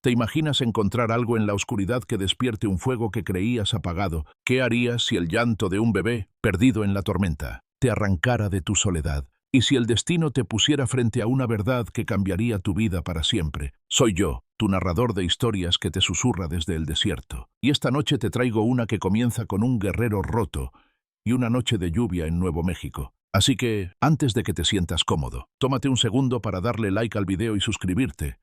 ¿Te imaginas encontrar algo en la oscuridad que despierte un fuego que creías apagado? ¿Qué harías si el llanto de un bebé, perdido en la tormenta, te arrancara de tu soledad? ¿Y si el destino te pusiera frente a una verdad que cambiaría tu vida para siempre? Soy yo, tu narrador de historias que te susurra desde el desierto. Y esta noche te traigo una que comienza con un guerrero roto y una noche de lluvia en Nuevo México. Así que, antes de que te sientas cómodo, tómate un segundo para darle like al video y suscribirte.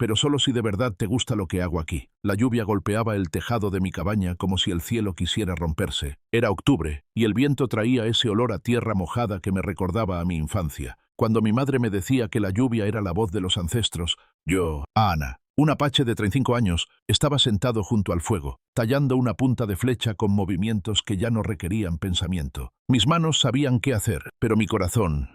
Pero solo si de verdad te gusta lo que hago aquí. La lluvia golpeaba el tejado de mi cabaña como si el cielo quisiera romperse. Era octubre, y el viento traía ese olor a tierra mojada que me recordaba a mi infancia. Cuando mi madre me decía que la lluvia era la voz de los ancestros, yo, Ana, un apache de 35 años, estaba sentado junto al fuego, tallando una punta de flecha con movimientos que ya no requerían pensamiento. Mis manos sabían qué hacer, pero mi corazón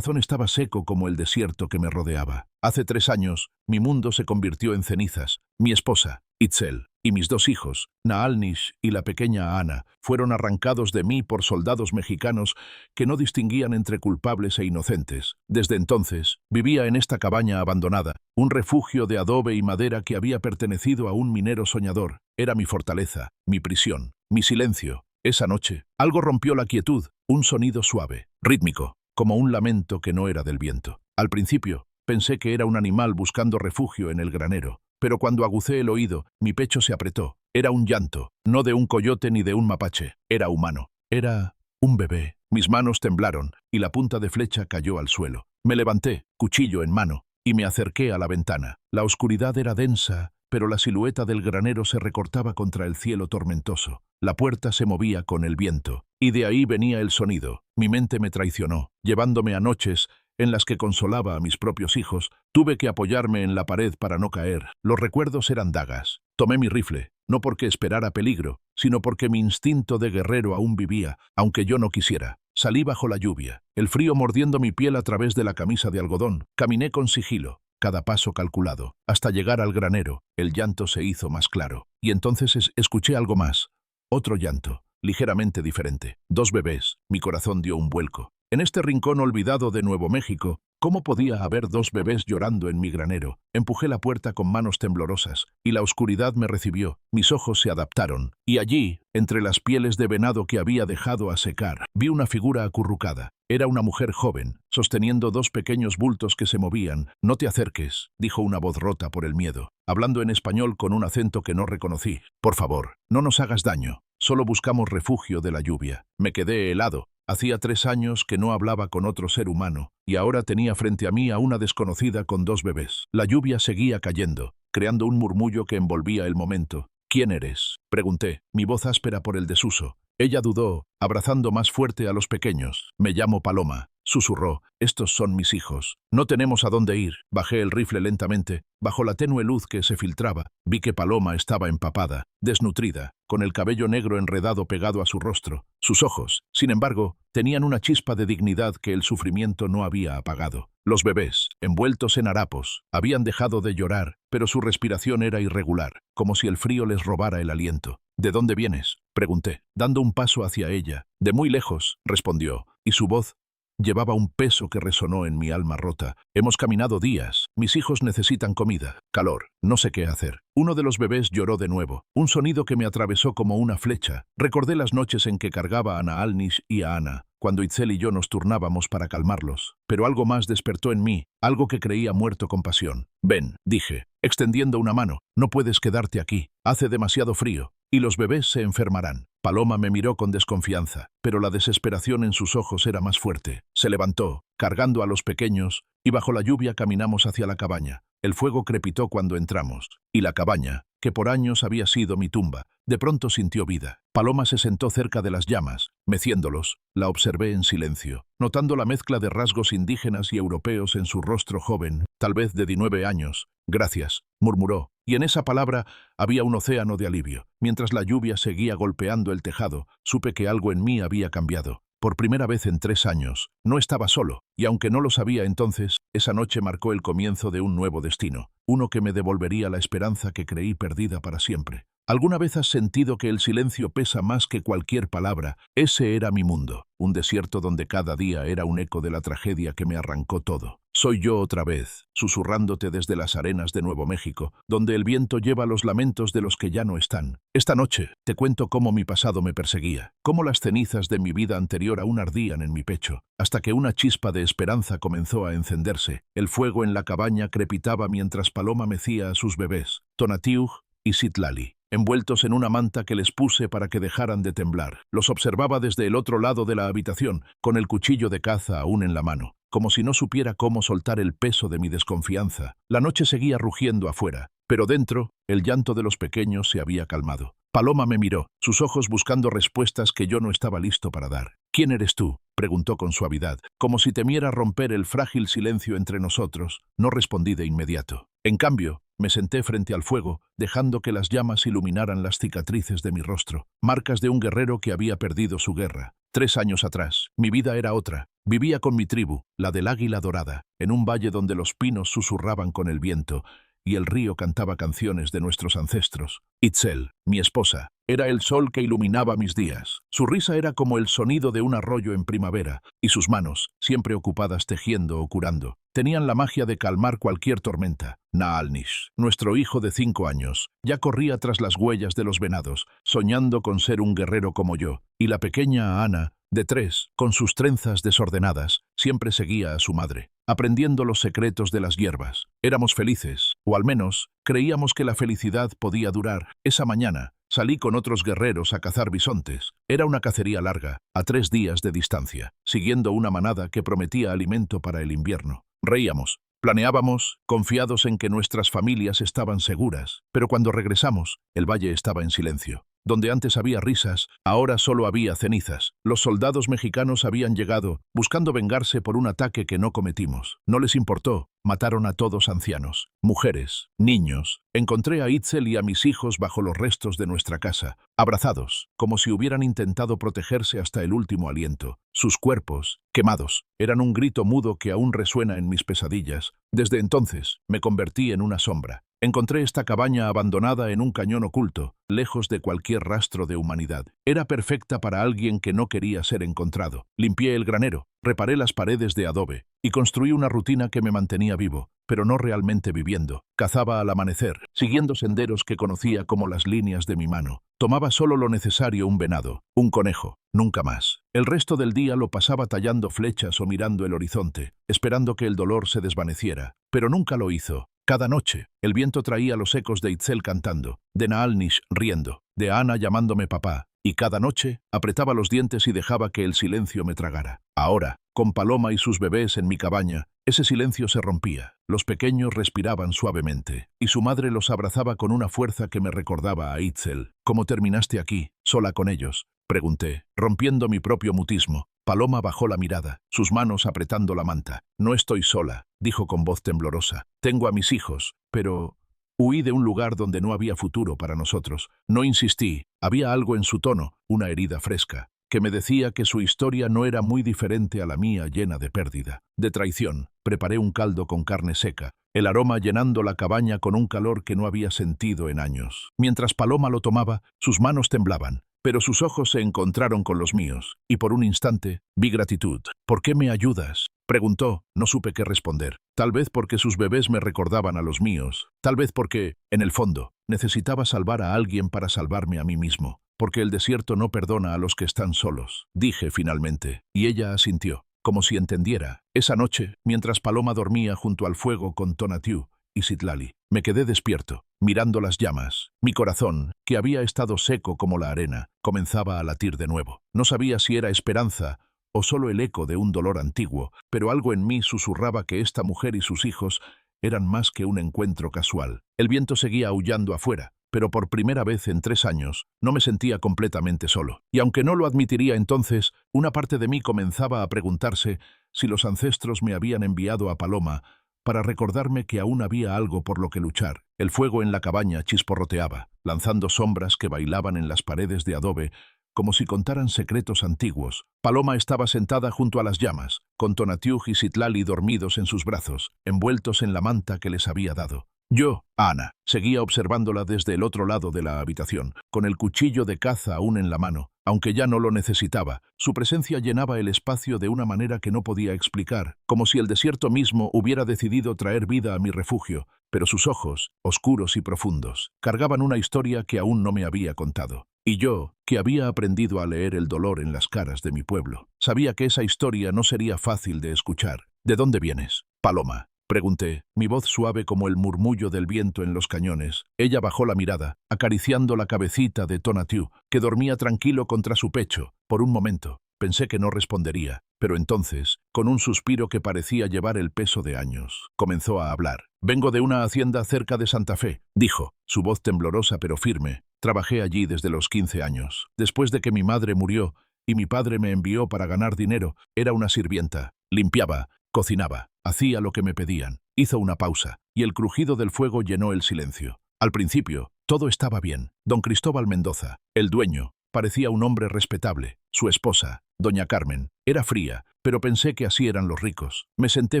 estaba seco como el desierto que me rodeaba. Hace 3 años, mi mundo se convirtió en cenizas. Mi esposa, Itzel, y mis 2 hijos, Naalnish y la pequeña Ana, fueron arrancados de mí por soldados mexicanos que no distinguían entre culpables e inocentes. Desde entonces, vivía en esta cabaña abandonada, un refugio de adobe y madera que había pertenecido a un minero soñador. Era mi fortaleza, mi prisión, mi silencio. Esa noche, algo rompió la quietud, un sonido suave, rítmico, como un lamento que no era del viento. Al principio, pensé que era un animal buscando refugio en el granero, pero cuando agucé el oído, mi pecho se apretó. Era un llanto, no de un coyote ni de un mapache, era humano. Era un bebé. Mis manos temblaron y la punta de flecha cayó al suelo. Me levanté, cuchillo en mano, y me acerqué a la ventana. La oscuridad era densa, pero la silueta del granero se recortaba contra el cielo tormentoso. La puerta se movía con el viento, y de ahí venía el sonido. Mi mente me traicionó, llevándome a noches en las que consolaba a mis propios hijos. Tuve que apoyarme en la pared para no caer. Los recuerdos eran dagas. Tomé mi rifle, no porque esperara peligro, sino porque mi instinto de guerrero aún vivía, aunque yo no quisiera. Salí bajo la lluvia, el frío mordiendo mi piel a través de la camisa de algodón. Caminé con sigilo, cada paso calculado. Hasta llegar al granero, el llanto se hizo más claro. Y entonces escuché algo más. Otro llanto, ligeramente diferente. 2 bebés. Mi corazón dio un vuelco. En este rincón olvidado de Nuevo México, ¿cómo podía haber 2 bebés llorando en mi granero? Empujé la puerta con manos temblorosas, y la oscuridad me recibió. Mis ojos se adaptaron, y allí, entre las pieles de venado que había dejado a secar, vi una figura acurrucada. Era una mujer joven, sosteniendo 2 pequeños bultos que se movían. «No te acerques», dijo una voz rota por el miedo, hablando en español con un acento que no reconocí. «Por favor, no nos hagas daño. Solo buscamos refugio de la lluvia». Me quedé helado. Hacía 3 años que no hablaba con otro ser humano, y ahora tenía frente a mí a una desconocida con 2 bebés. La lluvia seguía cayendo, creando un murmullo que envolvía el momento. «¿Quién eres?», pregunté, mi voz áspera por el desuso. Ella dudó, abrazando más fuerte a los pequeños. «Me llamo Paloma», susurró. «Estos son mis hijos. No tenemos a dónde ir». Bajé el rifle lentamente. Bajo la tenue luz que se filtraba, vi que Paloma estaba empapada, desnutrida, con el cabello negro enredado pegado a su rostro. Sus ojos, sin embargo, tenían una chispa de dignidad que el sufrimiento no había apagado. Los bebés, envueltos en harapos, habían dejado de llorar, pero su respiración era irregular, como si el frío les robara el aliento. «¿De dónde vienes?», pregunté, dando un paso hacia ella. «De muy lejos», respondió, y su voz llevaba un peso que resonó en mi alma rota. «Hemos caminado días. Mis hijos necesitan comida, calor. No sé qué hacer». Uno de los bebés lloró de nuevo, un sonido que me atravesó como una flecha. Recordé las noches en que cargaba a Naalnish y a Ana, cuando Itzel y yo nos turnábamos para calmarlos. Pero algo más despertó en mí, algo que creía muerto con pasión. «Ven», dije, extendiendo una mano. «No puedes quedarte aquí. Hace demasiado frío, y los bebés se enfermarán». Paloma me miró con desconfianza, pero la desesperación en sus ojos era más fuerte. Se levantó, cargando a los pequeños, y bajo la lluvia caminamos hacia la cabaña. El fuego crepitó cuando entramos, y la cabaña, que por años había sido mi tumba, de pronto sintió vida. Paloma se sentó cerca de las llamas, meciéndolos. La observé en silencio, notando la mezcla de rasgos indígenas y europeos en su rostro joven, tal vez de 19 años. «Gracias», murmuró, y en esa palabra había un océano de alivio. Mientras la lluvia seguía golpeando el tejado, supe que algo en mí había cambiado. Por primera vez en 3 años, no estaba solo, y aunque no lo sabía entonces, esa noche marcó el comienzo de un nuevo destino, uno que me devolvería la esperanza que creí perdida para siempre. ¿Alguna vez has sentido que el silencio pesa más que cualquier palabra? Ese era mi mundo, un desierto donde cada día era un eco de la tragedia que me arrancó todo. soy yo otra vez, susurrándote desde las arenas de Nuevo México, donde el viento lleva los lamentos de los que ya no están. Esta noche te cuento cómo mi pasado me perseguía, cómo las cenizas de mi vida anterior aún ardían en mi pecho, hasta que una chispa de esperanza comenzó a encenderse. El fuego en la cabaña crepitaba mientras Paloma mecía a sus bebés, Tonatiuh y Citlali, envueltos en una manta que les puse para que dejaran de temblar. Los observaba desde el otro lado de la habitación, con el cuchillo de caza aún en la mano, como si no supiera cómo soltar el peso de mi desconfianza. La noche seguía rugiendo afuera, pero dentro, el llanto de los pequeños se había calmado. Paloma me miró, sus ojos buscando respuestas que yo no estaba listo para dar. ¿Quién eres tú?, preguntó con suavidad, como si temiera romper el frágil silencio entre nosotros. No respondí de inmediato. En cambio, me senté frente al fuego, dejando que las llamas iluminaran las cicatrices de mi rostro, marcas de un guerrero que había perdido su guerra. 3 años atrás, mi vida era otra. Vivía con mi tribu, la del Águila Dorada, en un valle donde los pinos susurraban con el viento y el río cantaba canciones de nuestros ancestros. Itzel, mi esposa, era el sol que iluminaba mis días. Su risa era como el sonido de un arroyo en primavera, y sus manos, siempre ocupadas tejiendo o curando, tenían la magia de calmar cualquier tormenta. Naalnish, nuestro hijo de 5 años, ya corría tras las huellas de los venados, soñando con ser un guerrero como yo, y la pequeña Ana, de 3, con sus trenzas desordenadas, siempre seguía a su madre, aprendiendo los secretos de las hierbas. Éramos felices, o al menos, creíamos que la felicidad podía durar. Esa mañana, salí con otros guerreros a cazar bisontes. Era una cacería larga, a 3 días de distancia, siguiendo una manada que prometía alimento para el invierno. Reíamos, planeábamos, confiados en que nuestras familias estaban seguras, pero cuando regresamos, el valle estaba en silencio. Donde antes había risas, ahora solo había cenizas. Los soldados mexicanos habían llegado, buscando vengarse por un ataque que no cometimos. No les importó, mataron a todos ancianos, mujeres, niños. Encontré a Itzel y a mis hijos bajo los restos de nuestra casa, abrazados, como si hubieran intentado protegerse hasta el último aliento. Sus cuerpos, quemados, eran un grito mudo que aún resuena en mis pesadillas. Desde entonces, me convertí en una sombra. Encontré esta cabaña abandonada en un cañón oculto, lejos de cualquier rastro de humanidad. Era perfecta para alguien que no quería ser encontrado. Limpié el granero, reparé las paredes de adobe y construí una rutina que me mantenía vivo, pero no realmente viviendo. Cazaba al amanecer, siguiendo senderos que conocía como las líneas de mi mano. Tomaba solo lo necesario: un venado, un conejo, nunca más. El resto del día lo pasaba tallando flechas o mirando el horizonte, esperando que el dolor se desvaneciera, pero nunca lo hizo. Cada noche, el viento traía los ecos de Itzel cantando, de Naalnish riendo, de Ana llamándome papá, y cada noche apretaba los dientes y dejaba que el silencio me tragara. Ahora, con Paloma y sus bebés en mi cabaña, ese silencio se rompía. Los pequeños respiraban suavemente, y su madre los abrazaba con una fuerza que me recordaba a Itzel. ¿Cómo terminaste aquí, sola con ellos?, pregunté, rompiendo mi propio mutismo. Paloma bajó la mirada, sus manos apretando la manta. No estoy sola, dijo con voz temblorosa. Tengo a mis hijos, pero... Huí de un lugar donde no había futuro para nosotros. No insistí. Había algo en su tono, una herida fresca, que me decía que su historia no era muy diferente a la mía, llena de pérdida, de traición. Preparé un caldo con carne seca, el aroma llenando la cabaña con un calor que no había sentido en años. Mientras Paloma lo tomaba, sus manos temblaban, pero sus ojos se encontraron con los míos, y por un instante vi gratitud. ¿Por qué me ayudas?, preguntó. No supe qué responder. Tal vez porque sus bebés me recordaban a los míos. Tal vez porque, en el fondo, necesitaba salvar a alguien para salvarme a mí mismo. Porque el desierto no perdona a los que están solos, dije finalmente, y ella asintió, como si entendiera. Esa noche, mientras Paloma dormía junto al fuego con Tonatiuh y Citlali, me quedé despierto, mirando las llamas. Mi corazón, que había estado seco como la arena, comenzaba a latir de nuevo. No sabía si era esperanza o solo el eco de un dolor antiguo, pero algo en mí susurraba que esta mujer y sus hijos eran más que un encuentro casual. El viento seguía aullando afuera, pero por primera vez en 3 años no me sentía completamente solo. Y aunque no lo admitiría entonces, una parte de mí comenzaba a preguntarse si los ancestros me habían enviado a Paloma para recordarme que aún había algo por lo que luchar. El fuego en la cabaña chisporroteaba, lanzando sombras que bailaban en las paredes de adobe, como si contaran secretos antiguos. Paloma estaba sentada junto a las llamas, con Tonatiuh y Citlali dormidos en sus brazos, envueltos en la manta que les había dado. Yo, Ana, seguía observándola desde el otro lado de la habitación, con el cuchillo de caza aún en la mano. Aunque ya no lo necesitaba, su presencia llenaba el espacio de una manera que no podía explicar, como si el desierto mismo hubiera decidido traer vida a mi refugio, pero sus ojos, oscuros y profundos, cargaban una historia que aún no me había contado. Y yo, que había aprendido a leer el dolor en las caras de mi pueblo, sabía que esa historia no sería fácil de escuchar. ¿De dónde vienes, Paloma?, pregunté, mi voz suave como el murmullo del viento en los cañones. Ella bajó la mirada, acariciando la cabecita de Tonatiuh, que dormía tranquilo contra su pecho. Por un momento, pensé que no respondería, pero entonces, con un suspiro que parecía llevar el peso de años, comenzó a hablar. «Vengo de una hacienda cerca de Santa Fe», dijo, su voz temblorosa pero firme. «Trabajé allí desde los 15 años. Después de que mi madre murió y mi padre me envió para ganar dinero, era una sirvienta. Limpiaba, cocinaba, hacía lo que me pedían». Hizo una pausa, y el crujido del fuego llenó el silencio. Al principio, todo estaba bien. Don Cristóbal Mendoza, el dueño, parecía un hombre respetable. Su esposa, doña Carmen, era fría, pero pensé que así eran los ricos. Me senté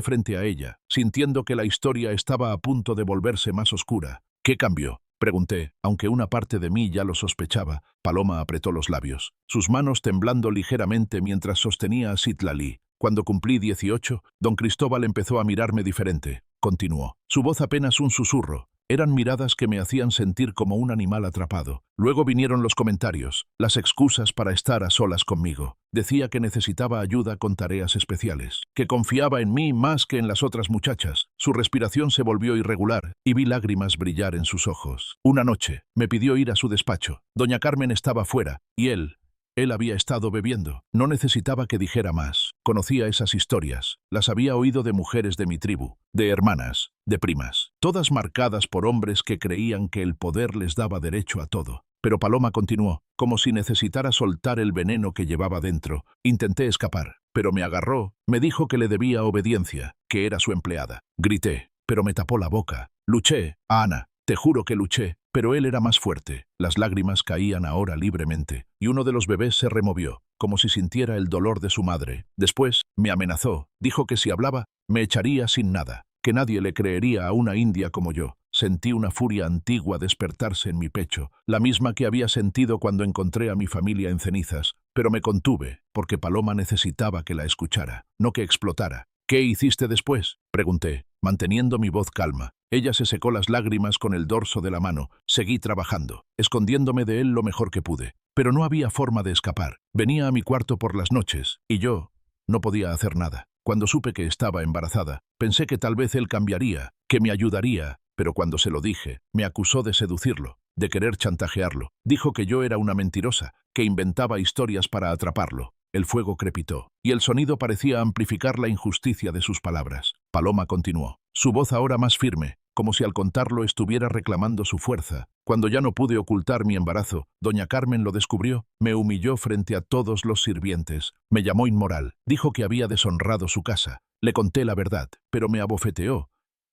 frente a ella, sintiendo que la historia estaba a punto de volverse más oscura. «¿Qué cambió?», pregunté, aunque una parte de mí ya lo sospechaba. Paloma apretó los labios, sus manos temblando ligeramente mientras sostenía a Citlali. «Cuando cumplí 18, don Cristóbal empezó a mirarme diferente», continuó. Su voz apenas un susurro. Eran miradas que me hacían sentir como un animal atrapado. Luego vinieron los comentarios, las excusas para estar a solas conmigo. Decía que necesitaba ayuda con tareas especiales, que confiaba en mí más que en las otras muchachas. Su respiración se volvió irregular y vi lágrimas brillar en sus ojos. Una noche, me pidió ir a su despacho. Doña Carmen estaba fuera, y él había estado bebiendo. No necesitaba que dijera más. Conocía esas historias. Las había oído de mujeres de mi tribu, de hermanas, de primas, todas marcadas por hombres que creían que el poder les daba derecho a todo. Pero Paloma continuó, como si necesitara soltar el veneno que llevaba dentro. Intenté escapar, pero me agarró, me dijo que le debía obediencia, que era su empleada. Grité, pero me tapó la boca. Luché, Ana, te juro que luché, pero él era más fuerte. Las lágrimas caían ahora libremente, y uno de los bebés se removió, como si sintiera el dolor de su madre. Después, me amenazó, dijo que si hablaba, me echaría sin nada, que nadie le creería a una india como yo. Sentí una furia antigua despertarse en mi pecho, la misma que había sentido cuando encontré a mi familia en cenizas, pero me contuve, porque Paloma necesitaba que la escuchara, no que explotara. «¿Qué hiciste después?», pregunté, manteniendo mi voz calma. Ella se secó las lágrimas con el dorso de la mano. Seguí trabajando, escondiéndome de él lo mejor que pude. Pero no había forma de escapar. Venía a mi cuarto por las noches, y yo no podía hacer nada. Cuando supe que estaba embarazada, pensé que tal vez él cambiaría, que me ayudaría, pero cuando se lo dije, me acusó de seducirlo, de querer chantajearlo. Dijo que yo era una mentirosa, que inventaba historias para atraparlo. El fuego crepitó, y el sonido parecía amplificar la injusticia de sus palabras. Paloma continuó, su voz ahora más firme, como si al contarlo estuviera reclamando su fuerza. Cuando ya no pude ocultar mi embarazo, doña Carmen lo descubrió, me humilló frente a todos los sirvientes, me llamó inmoral, dijo que había deshonrado su casa. Le conté la verdad, pero me abofeteó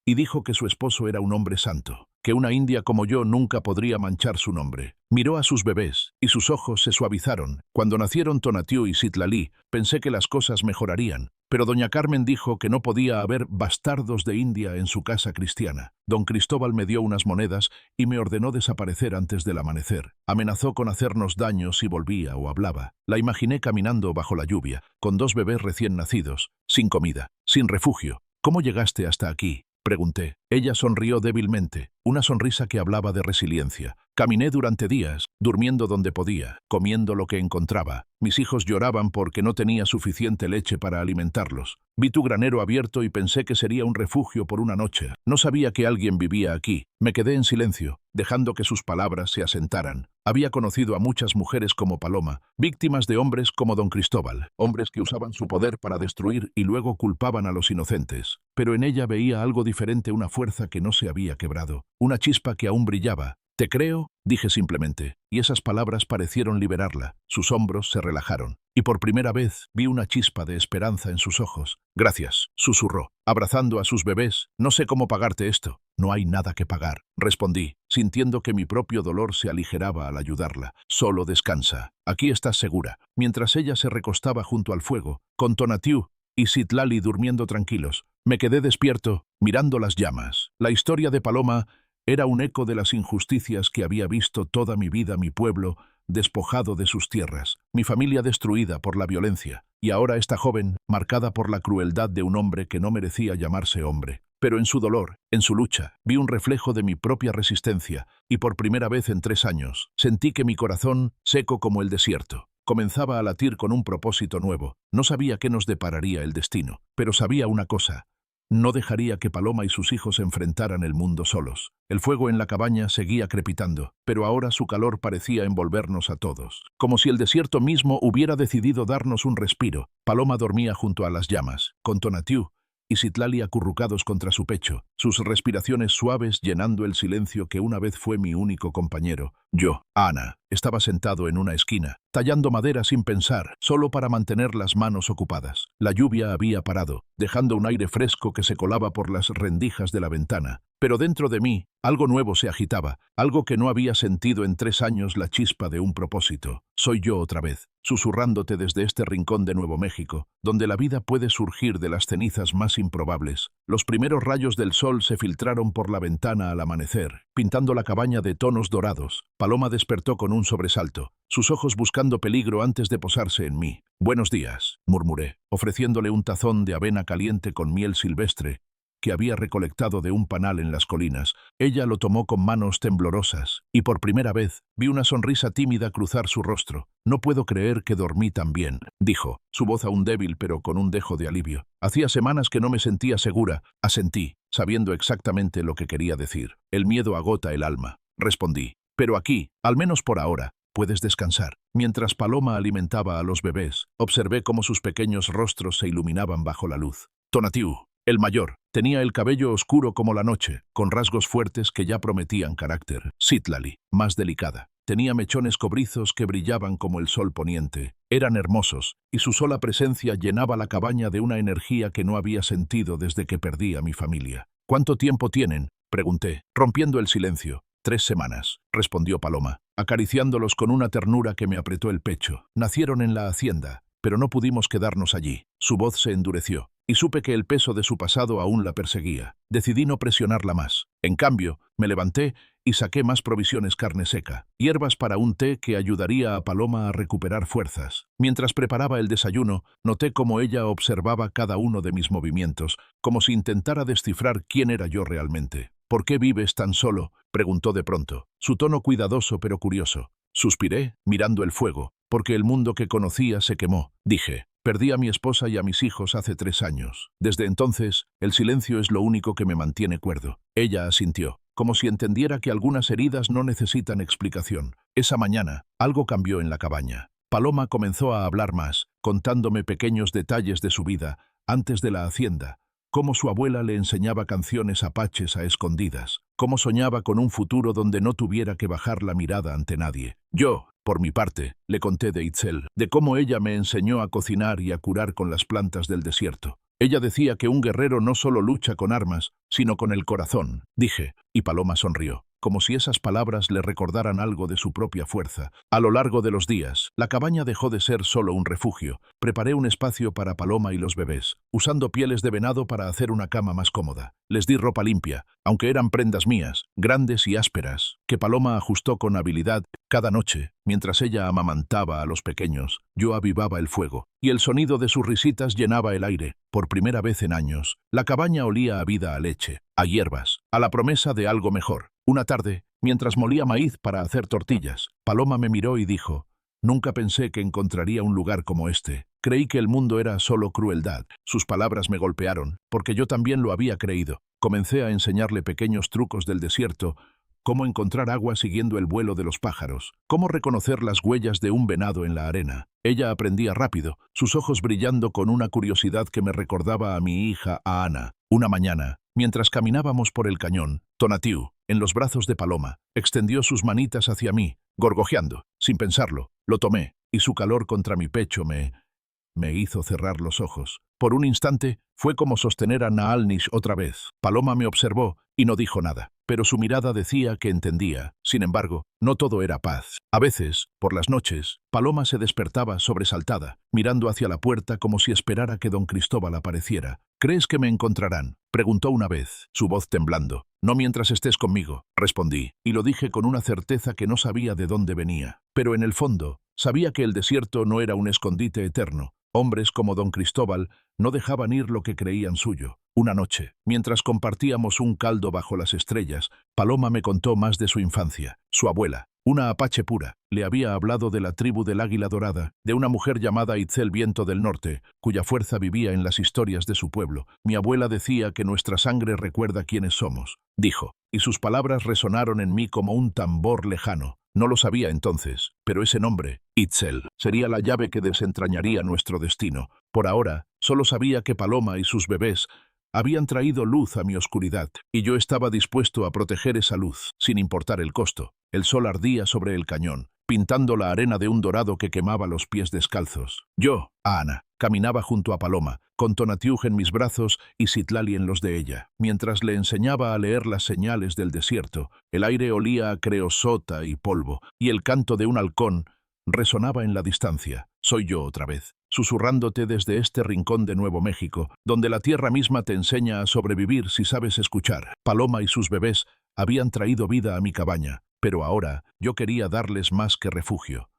y dijo que su esposo era un hombre santo, que una india como yo nunca podría manchar su nombre. Miró a sus bebés, y sus ojos se suavizaron. Cuando nacieron Tonatiuh y Citlali, pensé que las cosas mejorarían, pero doña Carmen dijo que no podía haber bastardos de India en su casa cristiana. Don Cristóbal me dio unas monedas y me ordenó desaparecer antes del amanecer. Amenazó con hacernos daño si volvía o hablaba. La imaginé caminando bajo la lluvia, con 2 bebés recién nacidos, sin comida, sin refugio. «¿Cómo llegaste hasta aquí?», pregunté. Ella sonrió débilmente, una sonrisa que hablaba de resiliencia. «Caminé durante días, durmiendo donde podía, comiendo lo que encontraba. Mis hijos lloraban porque no tenía suficiente leche para alimentarlos. Vi tu granero abierto y pensé que sería un refugio por una noche. No sabía que alguien vivía aquí. Me quedé en silencio, dejando que sus palabras se asentaran. Había conocido a muchas mujeres como Paloma, víctimas de hombres como don Cristóbal, hombres que usaban su poder para destruir y luego culpaban a los inocentes. Pero en ella veía algo diferente, una fuerza que no se había quebrado, una chispa que aún brillaba. «Te creo», dije simplemente, y esas palabras parecieron liberarla. Sus hombros se relajaron, y por primera vez vi una chispa de esperanza en sus ojos. «Gracias», susurró, abrazando a sus bebés. «No sé cómo pagarte esto». «No hay nada que pagar», respondí, sintiendo que mi propio dolor se aligeraba al ayudarla. «Solo descansa. Aquí estás segura». Mientras ella se recostaba junto al fuego, con Tonatiuh y Citlali durmiendo tranquilos, me quedé despierto, mirando las llamas. La historia de Paloma era un eco de las injusticias que había visto toda mi vida mi pueblo, despojado de sus tierras, mi familia destruida por la violencia, y ahora esta joven, marcada por la crueldad de un hombre que no merecía llamarse hombre. Pero en su dolor, en su lucha, vi un reflejo de mi propia resistencia, y por primera vez en 3 años, sentí que mi corazón, seco como el desierto, comenzaba a latir con un propósito nuevo. No sabía qué nos depararía el destino, pero sabía una cosa: no dejaría que Paloma y sus hijos enfrentaran el mundo solos. El fuego en la cabaña seguía crepitando, pero ahora su calor parecía envolvernos a todos. Como si el desierto mismo hubiera decidido darnos un respiro. Paloma dormía junto a las llamas, con Tonatiuh y Citlali acurrucados contra su pecho, sus respiraciones suaves llenando el silencio que una vez fue mi único compañero. Yo, Ana, estaba sentado en una esquina, tallando madera sin pensar, solo para mantener las manos ocupadas. La lluvia había parado, dejando un aire fresco que se colaba por las rendijas de la ventana. Pero dentro de mí, algo nuevo se agitaba, algo que no había sentido en 3 años, la chispa de un propósito. Soy yo otra vez, susurrándote desde este rincón de Nuevo México, donde la vida puede surgir de las cenizas más improbables. Los primeros rayos del sol se filtraron por la ventana al amanecer, pintando la cabaña de tonos dorados. Paloma despertó con un sobresalto, sus ojos buscando peligro antes de posarse en mí. «Buenos días», murmuré, ofreciéndole un tazón de avena caliente con miel silvestre que había recolectado de un panal en las colinas. Ella lo tomó con manos temblorosas, y por primera vez vi una sonrisa tímida cruzar su rostro. «No puedo creer que dormí tan bien», dijo, su voz aún débil pero con un dejo de alivio. «Hacía semanas que no me sentía segura». Asentí, sabiendo exactamente lo que quería decir. «El miedo agota el alma», respondí. «Pero aquí, al menos por ahora, puedes descansar». Mientras Paloma alimentaba a los bebés, observé cómo sus pequeños rostros se iluminaban bajo la luz. Tonatiuh, el mayor, tenía el cabello oscuro como la noche, con rasgos fuertes que ya prometían carácter. Citlali, más delicada, tenía mechones cobrizos que brillaban como el sol poniente. Eran hermosos, y su sola presencia llenaba la cabaña de una energía que no había sentido desde que perdí a mi familia. «¿Cuánto tiempo tienen?», pregunté, rompiendo el silencio. «3 semanas», respondió Paloma, acariciándolos con una ternura que me apretó el pecho. «Nacieron en la hacienda, pero no pudimos quedarnos allí». Su voz se endureció, y supe que el peso de su pasado aún la perseguía. Decidí no presionarla más. En cambio, me levanté y saqué más provisiones: carne seca, hierbas para un té que ayudaría a Paloma a recuperar fuerzas. Mientras preparaba el desayuno, noté cómo ella observaba cada uno de mis movimientos, como si intentara descifrar quién era yo realmente. «¿Por qué vives tan solo?», preguntó de pronto, su tono cuidadoso pero curioso. Suspiré, mirando el fuego. «Porque el mundo que conocía se quemó», dije. «Perdí a mi esposa y a mis hijos hace 3 años. Desde entonces, el silencio es lo único que me mantiene cuerdo». Ella asintió, como si entendiera que algunas heridas no necesitan explicación. Esa mañana, algo cambió en la cabaña. Paloma comenzó a hablar más, contándome pequeños detalles de su vida antes de la hacienda, cómo su abuela le enseñaba canciones apaches a escondidas, cómo soñaba con un futuro donde no tuviera que bajar la mirada ante nadie. Yo, por mi parte, le conté de Itzel, de cómo ella me enseñó a cocinar y a curar con las plantas del desierto. Ella decía que un guerrero no solo lucha con armas, sino con el corazón, dije, y Paloma sonrió, como si esas palabras le recordaran algo de su propia fuerza. A lo largo de los días, la cabaña dejó de ser solo un refugio. Preparé un espacio para Paloma y los bebés, usando pieles de venado para hacer una cama más cómoda. Les di ropa limpia, aunque eran prendas mías, grandes y ásperas, que Paloma ajustó con habilidad. Cada noche, mientras ella amamantaba a los pequeños, yo avivaba el fuego, y el sonido de sus risitas llenaba el aire. Por primera vez en años, la cabaña olía a vida, a leche, a hierbas, a la promesa de algo mejor. Una tarde, mientras molía maíz para hacer tortillas, Paloma me miró y dijo: «Nunca pensé que encontraría un lugar como este. Creí que el mundo era solo crueldad». Sus palabras me golpearon, porque yo también lo había creído. Comencé a enseñarle pequeños trucos del desierto: cómo encontrar agua siguiendo el vuelo de los pájaros, cómo reconocer las huellas de un venado en la arena. Ella aprendía rápido, sus ojos brillando con una curiosidad que me recordaba a mi hija, a Ana. Una mañana, mientras caminábamos por el cañón, Tonatiuh, en los brazos de Paloma, extendió sus manitas hacia mí, gorgojeando. Sin pensarlo, lo tomé, y su calor contra mi pecho me hizo cerrar los ojos. Por un instante, fue como sostener a Naalnish otra vez. Paloma me observó y no dijo nada. pero su mirada decía que entendía. Sin embargo, no todo era paz. A veces, por las noches, Paloma se despertaba sobresaltada, mirando hacia la puerta como si esperara que don Cristóbal apareciera. «¿Crees que me encontrarán?», preguntó una vez, su voz temblando. «No mientras estés conmigo», respondí, y lo dije con una certeza que no sabía de dónde venía. Pero en el fondo, sabía que el desierto no era un escondite eterno. Hombres como don Cristóbal no dejaban ir lo que creían suyo. Una noche, mientras compartíamos un caldo bajo las estrellas, Paloma me contó más de su infancia. Su abuela, una apache pura, le había hablado de la tribu del Águila Dorada, de una mujer llamada Itzel Viento del Norte, cuya fuerza vivía en las historias de su pueblo. «Mi abuela decía que nuestra sangre recuerda quiénes somos», dijo, y sus palabras resonaron en mí como un tambor lejano. No lo sabía entonces, pero ese nombre, Itzel, sería la llave que desentrañaría nuestro destino. Por ahora, solo sabía que Paloma y sus bebés habían traído luz a mi oscuridad, y yo estaba dispuesto a proteger esa luz, sin importar el costo. El sol ardía sobre el cañón, pintando la arena de un dorado que quemaba los pies descalzos. Yo, Ana, caminaba junto a Paloma, con Tonatiuh en mis brazos y Citlali en los de ella. Mientras le enseñaba a leer las señales del desierto, el aire olía a creosota y polvo, y el canto de un halcón resonaba en la distancia. «Soy yo otra vez, susurrándote desde este rincón de Nuevo México, donde la tierra misma te enseña a sobrevivir si sabes escuchar». Paloma y sus bebés habían traído vida a mi cabaña, pero ahora yo quería darles más que refugio.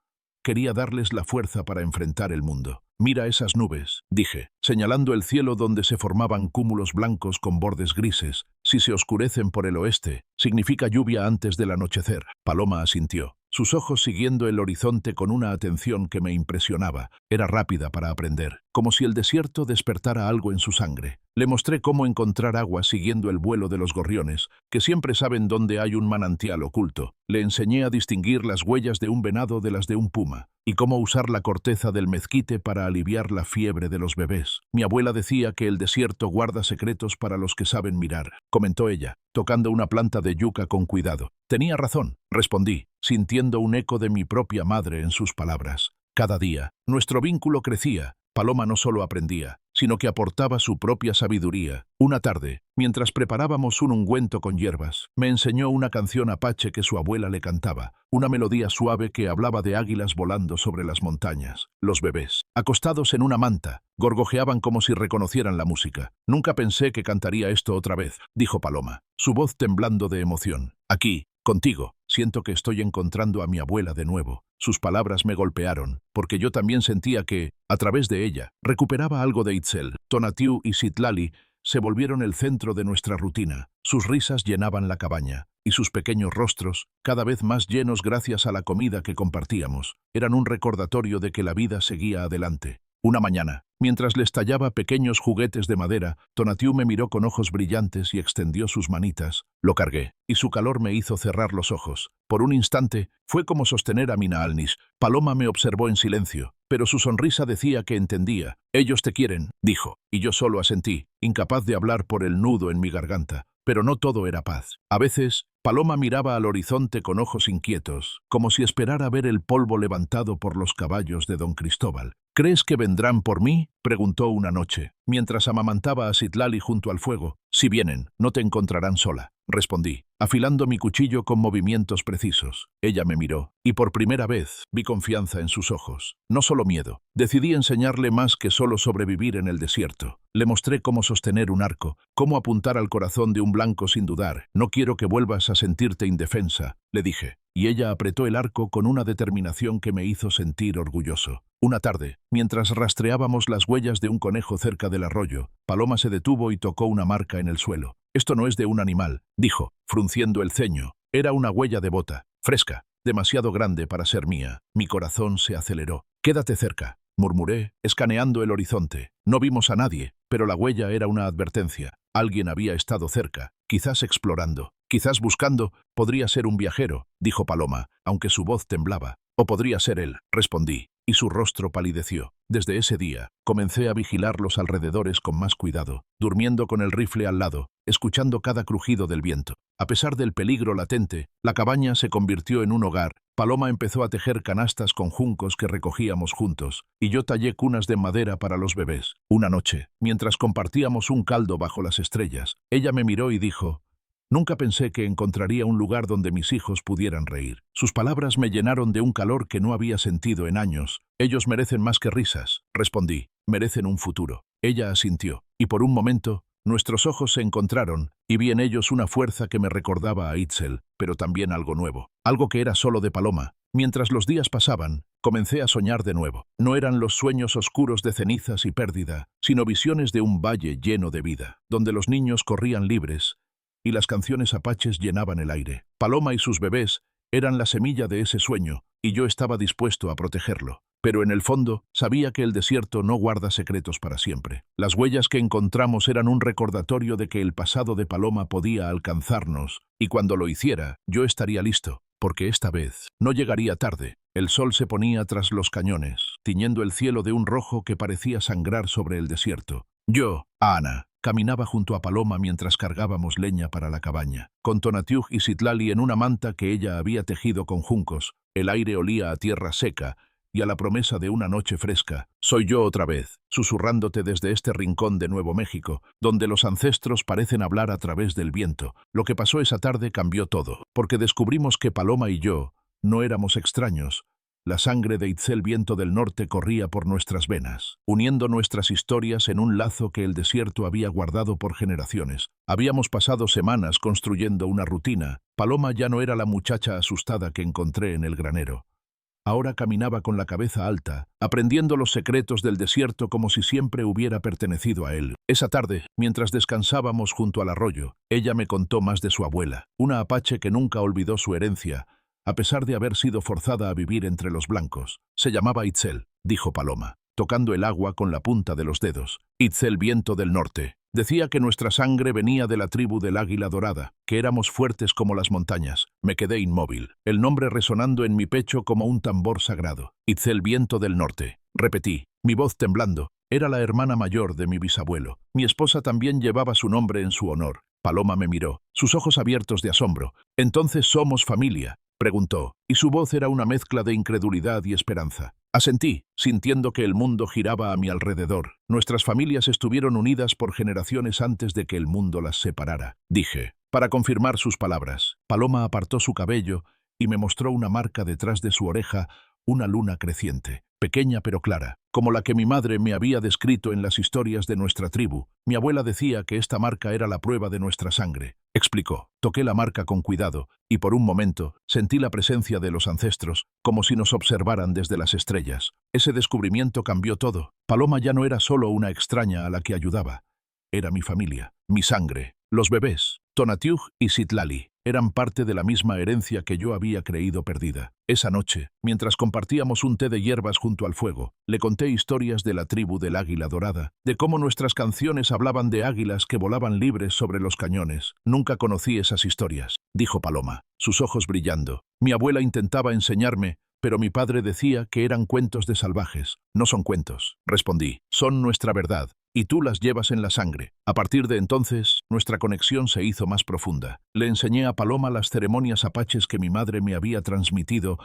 Quería darles la fuerza para enfrentar el mundo. «Mira esas nubes», dije, señalando el cielo donde se formaban cúmulos blancos con bordes grises. «Si se oscurecen por el oeste, significa lluvia antes del anochecer». Paloma asintió, sus ojos siguiendo el horizonte con una atención que me impresionaba. Era rápida para aprender, como si el desierto despertara algo en su sangre. Le mostré cómo encontrar agua siguiendo el vuelo de los gorriones, que siempre saben dónde hay un manantial oculto. Le enseñé a distinguir las huellas de un venado de las de un puma, y cómo usar la corteza del mezquite para aliviar la fiebre de los bebés. «Mi abuela decía que el desierto guarda secretos para los que saben mirar», comentó ella, tocando una planta de yuca con cuidado. «Tenía razón», respondí, sintiendo un eco de mi propia madre en sus palabras. Cada día, nuestro vínculo crecía. Paloma no solo aprendía, sino que aportaba su propia sabiduría. Una tarde, mientras preparábamos un ungüento con hierbas, me enseñó una canción apache que su abuela le cantaba, una melodía suave que hablaba de águilas volando sobre las montañas. Los bebés, acostados en una manta, gorgojeaban como si reconocieran la música. «Nunca pensé que cantaría esto otra vez», dijo Paloma, su voz temblando de emoción. «Aquí, contigo, siento que estoy encontrando a mi abuela de nuevo». Sus palabras me golpearon, porque yo también sentía que, a través de ella, recuperaba algo de Itzel. Tonatiuh y Citlali se volvieron el centro de nuestra rutina. Sus risas llenaban la cabaña, y sus pequeños rostros, cada vez más llenos gracias a la comida que compartíamos, eran un recordatorio de que la vida seguía adelante. Una mañana, mientras les tallaba pequeños juguetes de madera, Tonatiuh me miró con ojos brillantes y extendió sus manitas. Lo cargué, y su calor me hizo cerrar los ojos. Por un instante, fue como sostener a mi Naalnis. Paloma me observó en silencio, pero su sonrisa decía que entendía. «Ellos te quieren», dijo, y yo solo asentí, incapaz de hablar por el nudo en mi garganta. Pero no todo era paz. A veces, Paloma miraba al horizonte con ojos inquietos, como si esperara ver el polvo levantado por los caballos de don Cristóbal. «¿Crees que vendrán por mí?», preguntó una noche, mientras amamantaba a Citlali junto al fuego. «Si vienen, no te encontrarán sola», respondí, afilando mi cuchillo con movimientos precisos. Ella me miró, y por primera vez vi confianza en sus ojos. No solo miedo. Decidí enseñarle más que solo sobrevivir en el desierto. Le mostré cómo sostener un arco, cómo apuntar al corazón de un blanco sin dudar. «No quiero que vuelvas a sentirte indefensa», le dije, y ella apretó el arco con una determinación que me hizo sentir orgulloso. Una tarde, mientras rastreábamos las huellas de un conejo cerca del arroyo, Paloma se detuvo y tocó una marca en el suelo. «Esto no es de un animal», dijo, frunciendo el ceño. Era una huella de bota, fresca, demasiado grande para ser mía. Mi corazón se aceleró. «Quédate cerca», murmuré, escaneando el horizonte. No vimos a nadie, pero la huella era una advertencia. Alguien había estado cerca, quizás explorando, quizás buscando. «Podría ser un viajero», dijo Paloma, aunque su voz temblaba. «O podría ser él», respondí, y su rostro palideció. Desde ese día, comencé a vigilar los alrededores con más cuidado, durmiendo con el rifle al lado, escuchando cada crujido del viento. A pesar del peligro latente, la cabaña se convirtió en un hogar. Paloma empezó a tejer canastas con juncos que recogíamos juntos, y yo tallé cunas de madera para los bebés. Una noche, mientras compartíamos un caldo bajo las estrellas, ella me miró y dijo: Nunca pensé que encontraría un lugar donde mis hijos pudieran reír. Sus palabras me llenaron de un calor que no había sentido en años. Ellos merecen más que risas, respondí. Merecen un futuro. Ella asintió, y por un momento, nuestros ojos se encontraron, y vi en ellos una fuerza que me recordaba a Itzel, pero también algo nuevo, algo que era solo de Paloma. Mientras los días pasaban, comencé a soñar de nuevo. No eran los sueños oscuros de cenizas y pérdida, sino visiones de un valle lleno de vida, donde los niños corrían libres, y las canciones apaches llenaban el aire. Paloma y sus bebés eran la semilla de ese sueño, y yo estaba dispuesto a protegerlo. Pero en el fondo, sabía que el desierto no guarda secretos para siempre. Las huellas que encontramos eran un recordatorio de que el pasado de Paloma podía alcanzarnos, y cuando lo hiciera, yo estaría listo, porque esta vez no llegaría tarde. El sol se ponía tras los cañones, tiñendo el cielo de un rojo que parecía sangrar sobre el desierto. Yo, Ana, caminaba junto a Paloma mientras cargábamos leña para la cabaña, con Tonatiuh y Citlali en una manta que ella había tejido con juncos. El aire olía a tierra seca y a la promesa de una noche fresca. Soy yo otra vez, susurrándote desde este rincón de Nuevo México, donde los ancestros parecen hablar a través del viento. Lo que pasó esa tarde cambió todo, porque descubrimos que Paloma y yo no éramos extraños. La sangre de Itzel Viento del Norte corría por nuestras venas, uniendo nuestras historias en un lazo que el desierto había guardado por generaciones. Habíamos pasado semanas construyendo una rutina. Paloma ya no era la muchacha asustada que encontré en el granero. Ahora caminaba con la cabeza alta, aprendiendo los secretos del desierto como si siempre hubiera pertenecido a él. Esa tarde, mientras descansábamos junto al arroyo, ella me contó más de su abuela, una apache que nunca olvidó su herencia, a pesar de haber sido forzada a vivir entre los blancos. Se llamaba Itzel, dijo Paloma, tocando el agua con la punta de los dedos. Itzel Viento del Norte. Decía que nuestra sangre venía de la tribu del Águila Dorada, que éramos fuertes como las montañas. Me quedé inmóvil, el nombre resonando en mi pecho como un tambor sagrado. Itzel Viento del Norte. Repetí, mi voz temblando. Era la hermana mayor de mi bisabuelo. Mi esposa también llevaba su nombre en su honor. Paloma me miró, sus ojos abiertos de asombro. «¿Entonces somos familia?», preguntó, y su voz era una mezcla de incredulidad y esperanza. Asentí, sintiendo que el mundo giraba a mi alrededor. Nuestras familias estuvieron unidas por generaciones antes de que el mundo las separara, dije, para confirmar sus palabras. Paloma apartó su cabello y me mostró una marca detrás de su oreja, una luna creciente, pequeña pero clara, como la que mi madre me había descrito en las historias de nuestra tribu. Mi abuela decía que esta marca era la prueba de nuestra sangre, explicó. Toqué la marca con cuidado, y por un momento sentí la presencia de los ancestros, como si nos observaran desde las estrellas. Ese descubrimiento cambió todo. Paloma ya no era solo una extraña a la que ayudaba. Era mi familia, mi sangre. Los bebés, Tonatiuh y Citlali, eran parte de la misma herencia que yo había creído perdida. Esa noche, mientras compartíamos un té de hierbas junto al fuego, le conté historias de la tribu del Águila Dorada, de cómo nuestras canciones hablaban de águilas que volaban libres sobre los cañones. Nunca conocí esas historias, dijo Paloma, sus ojos brillando. Mi abuela intentaba enseñarme, pero mi padre decía que eran cuentos de salvajes. No son cuentos, respondí, son nuestra verdad. Y tú las llevas en la sangre. A partir de entonces, nuestra conexión se hizo más profunda. Le enseñé a Paloma las ceremonias apaches que mi madre me había transmitido,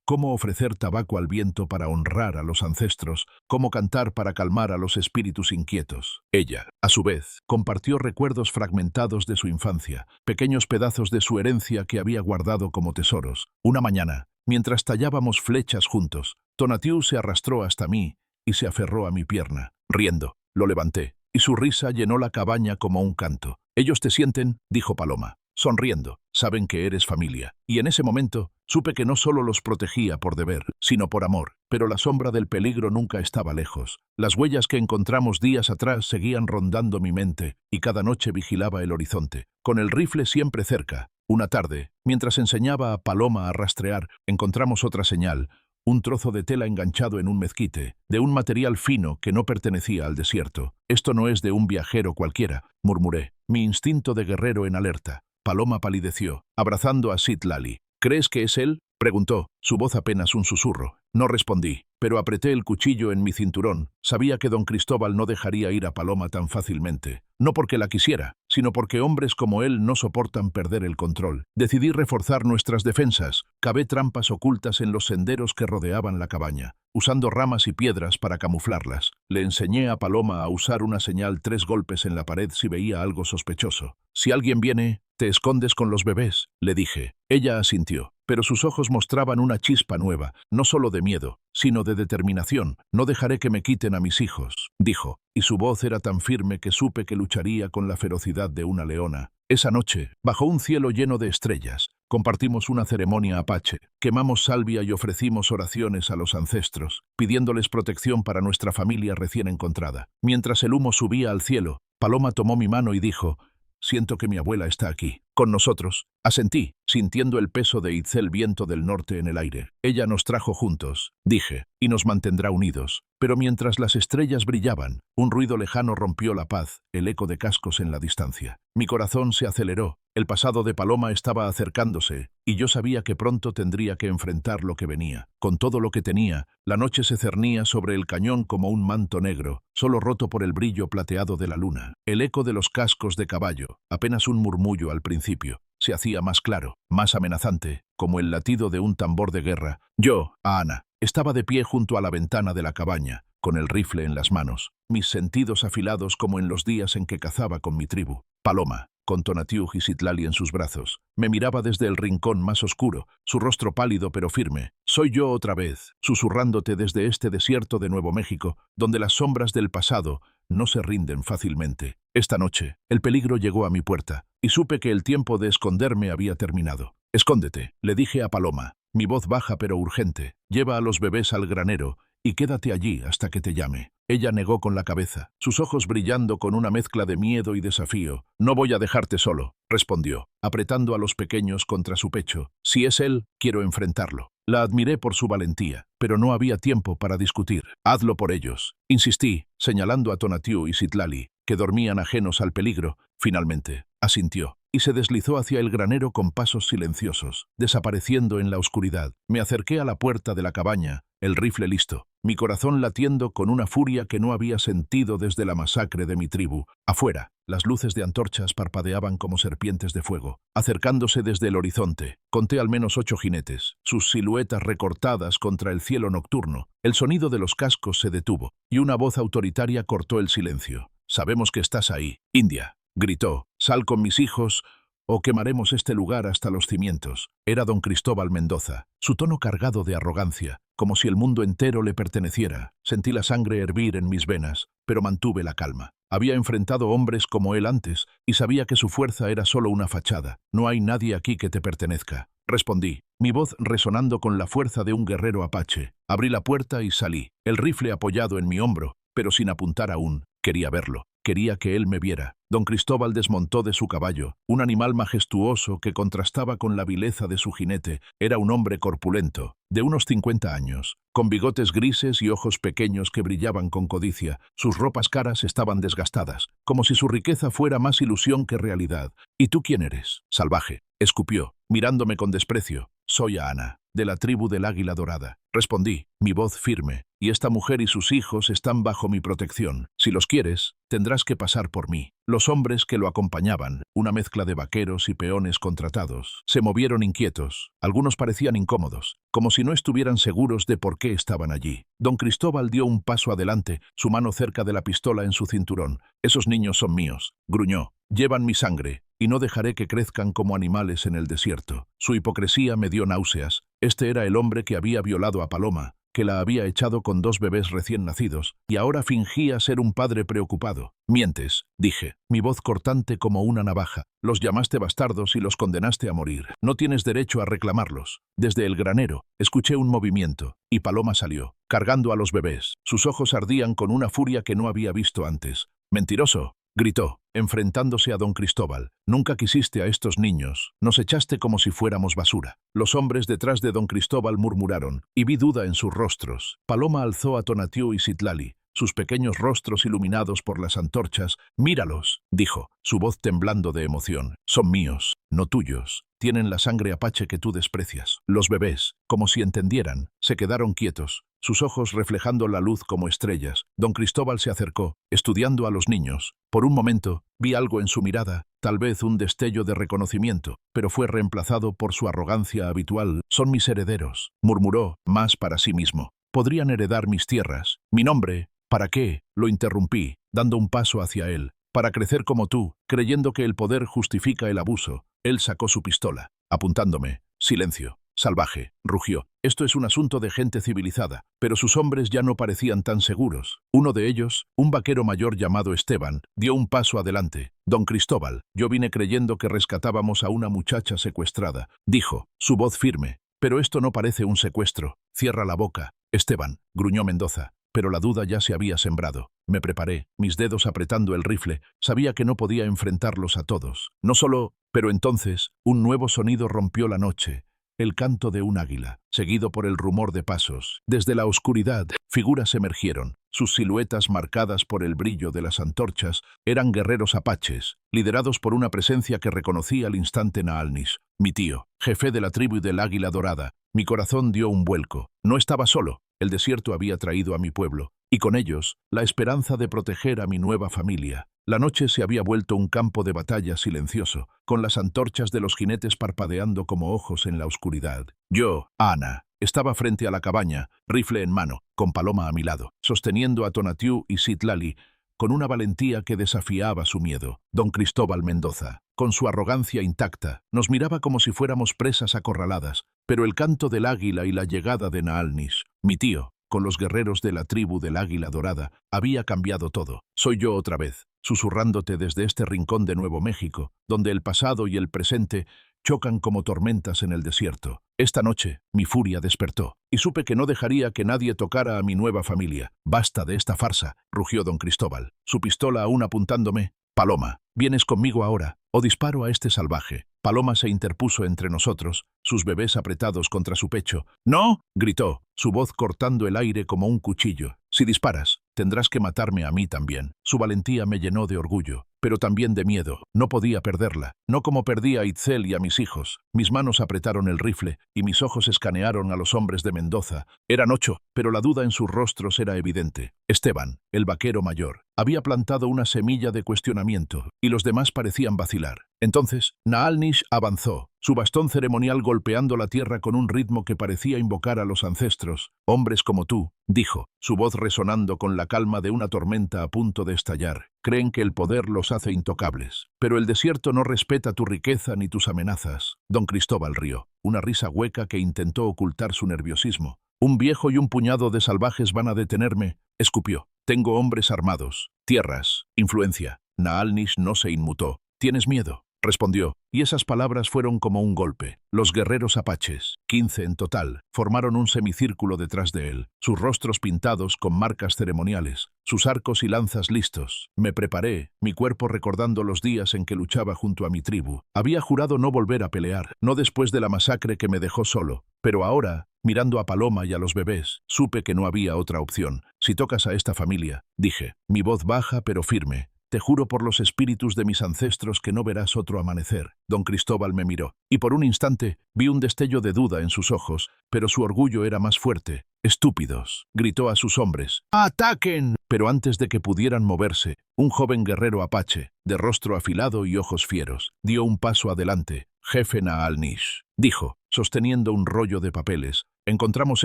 cómo ofrecer tabaco al viento para honrar a los ancestros, cómo cantar para calmar a los espíritus inquietos. Ella, a su vez, compartió recuerdos fragmentados de su infancia, pequeños pedazos de su herencia que había guardado como tesoros. Una mañana, mientras tallábamos flechas juntos, Tonatiuh se arrastró hasta mí y se aferró a mi pierna, riendo. Lo levanté, y su risa llenó la cabaña como un canto. «Ellos te sienten», dijo Paloma, sonriendo, «saben que eres familia». Y en ese momento, supe que no solo los protegía por deber, sino por amor. Pero la sombra del peligro nunca estaba lejos. Las huellas que encontramos días atrás seguían rondando mi mente, y cada noche vigilaba el horizonte, con el rifle siempre cerca. Una tarde, mientras enseñaba a Paloma a rastrear, encontramos otra señal, un trozo de tela enganchado en un mezquite, de un material fino que no pertenecía al desierto. «Esto no es de un viajero cualquiera», murmuré, mi instinto de guerrero en alerta. Paloma palideció, abrazando a Citlali. «¿Crees que es él?», preguntó, su voz apenas un susurro. No respondí, pero apreté el cuchillo en mi cinturón. Sabía que don Cristóbal no dejaría ir a Paloma tan fácilmente. No porque la quisiera, sino porque hombres como él no soportan perder el control. Decidí reforzar nuestras defensas, cavé trampas ocultas en los senderos que rodeaban la cabaña, usando ramas y piedras para camuflarlas. Le enseñé a Paloma a usar una señal 3 golpes en la pared si veía algo sospechoso. Si alguien viene, te escondes con los bebés, le dije. Ella asintió, pero sus ojos mostraban una chispa nueva, no solo de miedo, sino de determinación. No dejaré que me quiten a mis hijos, dijo, y su voz era tan firme que supe que lucharía con la ferocidad de una leona. Esa noche, bajo un cielo lleno de estrellas, compartimos una ceremonia apache, quemamos salvia y ofrecimos oraciones a los ancestros, pidiéndoles protección para nuestra familia recién encontrada. Mientras el humo subía al cielo, Paloma tomó mi mano y dijo: «Siento que mi abuela está aquí, con nosotros». Asentí, sintiendo el peso de Itzel viento del norte en el aire. Ella nos trajo juntos, dije, y nos mantendrá unidos. Pero mientras las estrellas brillaban, un ruido lejano rompió la paz, el eco de cascos en la distancia. Mi corazón se aceleró, el pasado de Paloma estaba acercándose, y yo sabía que pronto tendría que enfrentar lo que venía. Con todo lo que tenía, la noche se cernía sobre el cañón como un manto negro, solo roto por el brillo plateado de la luna. El eco de los cascos de caballo, apenas un murmullo al principio, se hacía más claro, más amenazante, como el latido de un tambor de guerra. Yo, Ana, estaba de pie junto a la ventana de la cabaña, con el rifle en las manos, mis sentidos afilados como en los días en que cazaba con mi tribu. Paloma, con Tonatiuh y Citlali en sus brazos, me miraba desde el rincón más oscuro, su rostro pálido pero firme. «Soy yo otra vez, susurrándote desde este desierto de Nuevo México, donde las sombras del pasado no se rinden fácilmente. Esta noche, el peligro llegó a mi puerta, y supe que el tiempo de esconderme había terminado. Escóndete», le dije a Paloma, mi voz baja pero urgente. «Lleva a los bebés al granero y quédate allí hasta que te llame». Ella negó con la cabeza, sus ojos brillando con una mezcla de miedo y desafío. «No voy a dejarte solo», respondió, apretando a los pequeños contra su pecho. «Si es él, quiero enfrentarlo». La admiré por su valentía, pero no había tiempo para discutir. «Hazlo por ellos», insistí, señalando a Tonatiuh y Citlali, que dormían ajenos al peligro. Finalmente, asintió, y se deslizó hacia el granero con pasos silenciosos, desapareciendo en la oscuridad. Me acerqué a la puerta de la cabaña, el rifle listo, mi corazón latiendo con una furia que no había sentido desde la masacre de mi tribu. Afuera, las luces de antorchas parpadeaban como serpientes de fuego, acercándose desde el horizonte. Conté al menos 8 jinetes, sus siluetas recortadas contra el cielo nocturno. El sonido de los cascos se detuvo, y una voz autoritaria cortó el silencio. «Sabemos que estás ahí, India», gritó. «Sal con mis hijos o quemaremos este lugar hasta los cimientos». Era don Cristóbal Mendoza, su tono cargado de arrogancia, como si el mundo entero le perteneciera. Sentí la sangre hervir en mis venas, pero mantuve la calma. Había enfrentado hombres como él antes, y sabía que su fuerza era solo una fachada. «No hay nadie aquí que te pertenezca», respondí, mi voz resonando con la fuerza de un guerrero apache. Abrí la puerta y salí, el rifle apoyado en mi hombro, pero sin apuntar aún. Quería verlo. Quería que él me viera. Don Cristóbal desmontó de su caballo, un animal majestuoso que contrastaba con la vileza de su jinete. Era un hombre corpulento, de unos 50 años, con bigotes grises y ojos pequeños que brillaban con codicia. Sus ropas caras estaban desgastadas, como si su riqueza fuera más ilusión que realidad. «¿Y tú quién eres?» «Salvaje», escupió, mirándome con desprecio. «Soy Ana, de la tribu del Águila Dorada», respondí, mi voz firme. «Y esta mujer y sus hijos están bajo mi protección. Si los quieres, tendrás que pasar por mí». Los hombres que lo acompañaban, una mezcla de vaqueros y peones contratados, se movieron inquietos. Algunos parecían incómodos, como si no estuvieran seguros de por qué estaban allí. Don Cristóbal dio un paso adelante, su mano cerca de la pistola en su cinturón. «Esos niños son míos», gruñó. «Llevan mi sangre, y no dejaré que crezcan como animales en el desierto». Su hipocresía me dio náuseas. Este era el hombre que había violado a Paloma, que la había echado con 2 bebés recién nacidos, y ahora fingía ser un padre preocupado. «Mientes», dije, mi voz cortante como una navaja. «Los llamaste bastardos y los condenaste a morir. No tienes derecho a reclamarlos». Desde el granero, escuché un movimiento, y Paloma salió, cargando a los bebés. Sus ojos ardían con una furia que no había visto antes. «¡Mentiroso!», gritó, enfrentándose a don Cristóbal. «Nunca quisiste a estos niños, nos echaste como si fuéramos basura». Los hombres detrás de don Cristóbal murmuraron, y vi duda en sus rostros. Paloma alzó a Tonatiuh y Citlali, sus pequeños rostros iluminados por las antorchas. «Míralos», dijo, su voz temblando de emoción. «Son míos, no tuyos. Tienen la sangre apache que tú desprecias». Los bebés, como si entendieran, se quedaron quietos, sus ojos reflejando la luz como estrellas. Don Cristóbal se acercó, estudiando a los niños. Por un momento, vi algo en su mirada, tal vez un destello de reconocimiento, pero fue reemplazado por su arrogancia habitual. «Son mis herederos», murmuró, más para sí mismo. «Podrían heredar mis tierras. Mi nombre, ¿para qué?». Lo interrumpí, dando un paso hacia él. «Para crecer como tú, creyendo que el poder justifica el abuso». Él sacó su pistola, apuntándome. «Silencio. Salvaje», rugió. «Esto es un asunto de gente civilizada». Pero sus hombres ya no parecían tan seguros. Uno de ellos, un vaquero mayor llamado Esteban, dio un paso adelante. «Don Cristóbal, yo vine creyendo que rescatábamos a una muchacha secuestrada», dijo, su voz firme. «Pero esto no parece un secuestro. Cierra la boca». «Esteban», gruñó Mendoza. Pero la duda ya se había sembrado. Me preparé, mis dedos apretando el rifle. Sabía que no podía enfrentarlos a todos. No solo... Pero entonces, un nuevo sonido rompió la noche. El canto de un águila, seguido por el rumor de pasos. Desde la oscuridad, figuras emergieron. Sus siluetas marcadas por el brillo de las antorchas eran guerreros apaches, liderados por una presencia que reconocí al instante Naalnis, mi tío, jefe de la tribu del Águila Dorada. Mi corazón dio un vuelco. No estaba solo. El desierto había traído a mi pueblo, y con ellos, la esperanza de proteger a mi nueva familia. La noche se había vuelto un campo de batalla silencioso, con las antorchas de los jinetes parpadeando como ojos en la oscuridad. Yo, Ana, estaba frente a la cabaña, rifle en mano, con Paloma a mi lado, sosteniendo a Tonatiuh y Citlali, con una valentía que desafiaba su miedo. Don Cristóbal Mendoza, con su arrogancia intacta, nos miraba como si fuéramos presas acorraladas, pero el canto del águila y la llegada de Naalnis, mi tío, con los guerreros de la tribu del Águila Dorada, había cambiado todo. Soy yo otra vez, susurrándote desde este rincón de Nuevo México, donde el pasado y el presente chocan como tormentas en el desierto. Esta noche, mi furia despertó, y supe que no dejaría que nadie tocara a mi nueva familia. «Basta de esta farsa», rugió don Cristóbal, su pistola aún apuntándome. «Paloma, vienes conmigo ahora, o disparo a este salvaje». Paloma se interpuso entre nosotros, sus bebés apretados contra su pecho. «¡No!», gritó, su voz cortando el aire como un cuchillo. «Si disparas, tendrás que matarme a mí también». Su valentía me llenó de orgullo, pero también de miedo. No podía perderla, no como perdí a Itzel y a mis hijos. Mis manos apretaron el rifle y mis ojos escanearon a los hombres de Mendoza. Eran 8, pero la duda en sus rostros era evidente. Esteban, el vaquero mayor, había plantado una semilla de cuestionamiento, y los demás parecían vacilar. Entonces, Naalnis avanzó, su bastón ceremonial golpeando la tierra con un ritmo que parecía invocar a los ancestros. «Hombres como tú», dijo, su voz resonando con la calma de una tormenta a punto de estallar. «Creen que el poder los hace intocables. Pero el desierto no respeta tu riqueza ni tus amenazas». Don Cristóbal rió, una risa hueca que intentó ocultar su nerviosismo. «Un viejo y un puñado de salvajes van a detenerme», escupió. «Tengo hombres armados, tierras, influencia». Naalnis no se inmutó. «¿Tienes miedo?», respondió, y esas palabras fueron como un golpe. Los guerreros apaches, 15 en total, formaron un semicírculo detrás de él, sus rostros pintados con marcas ceremoniales, sus arcos y lanzas listos. Me preparé, mi cuerpo recordando los días en que luchaba junto a mi tribu. Había jurado no volver a pelear, no después de la masacre que me dejó solo, pero ahora, mirando a Paloma y a los bebés, supe que no había otra opción. «Si tocas a esta familia», dije, mi voz baja pero firme, «te juro por los espíritus de mis ancestros que no verás otro amanecer». Don Cristóbal me miró, y por un instante vi un destello de duda en sus ojos, pero su orgullo era más fuerte. «Estúpidos», gritó a sus hombres. «¡Ataquen!». Pero antes de que pudieran moverse, un joven guerrero apache, de rostro afilado y ojos fieros, dio un paso adelante. «Jefe Naalnis», dijo, sosteniendo un rollo de papeles, «encontramos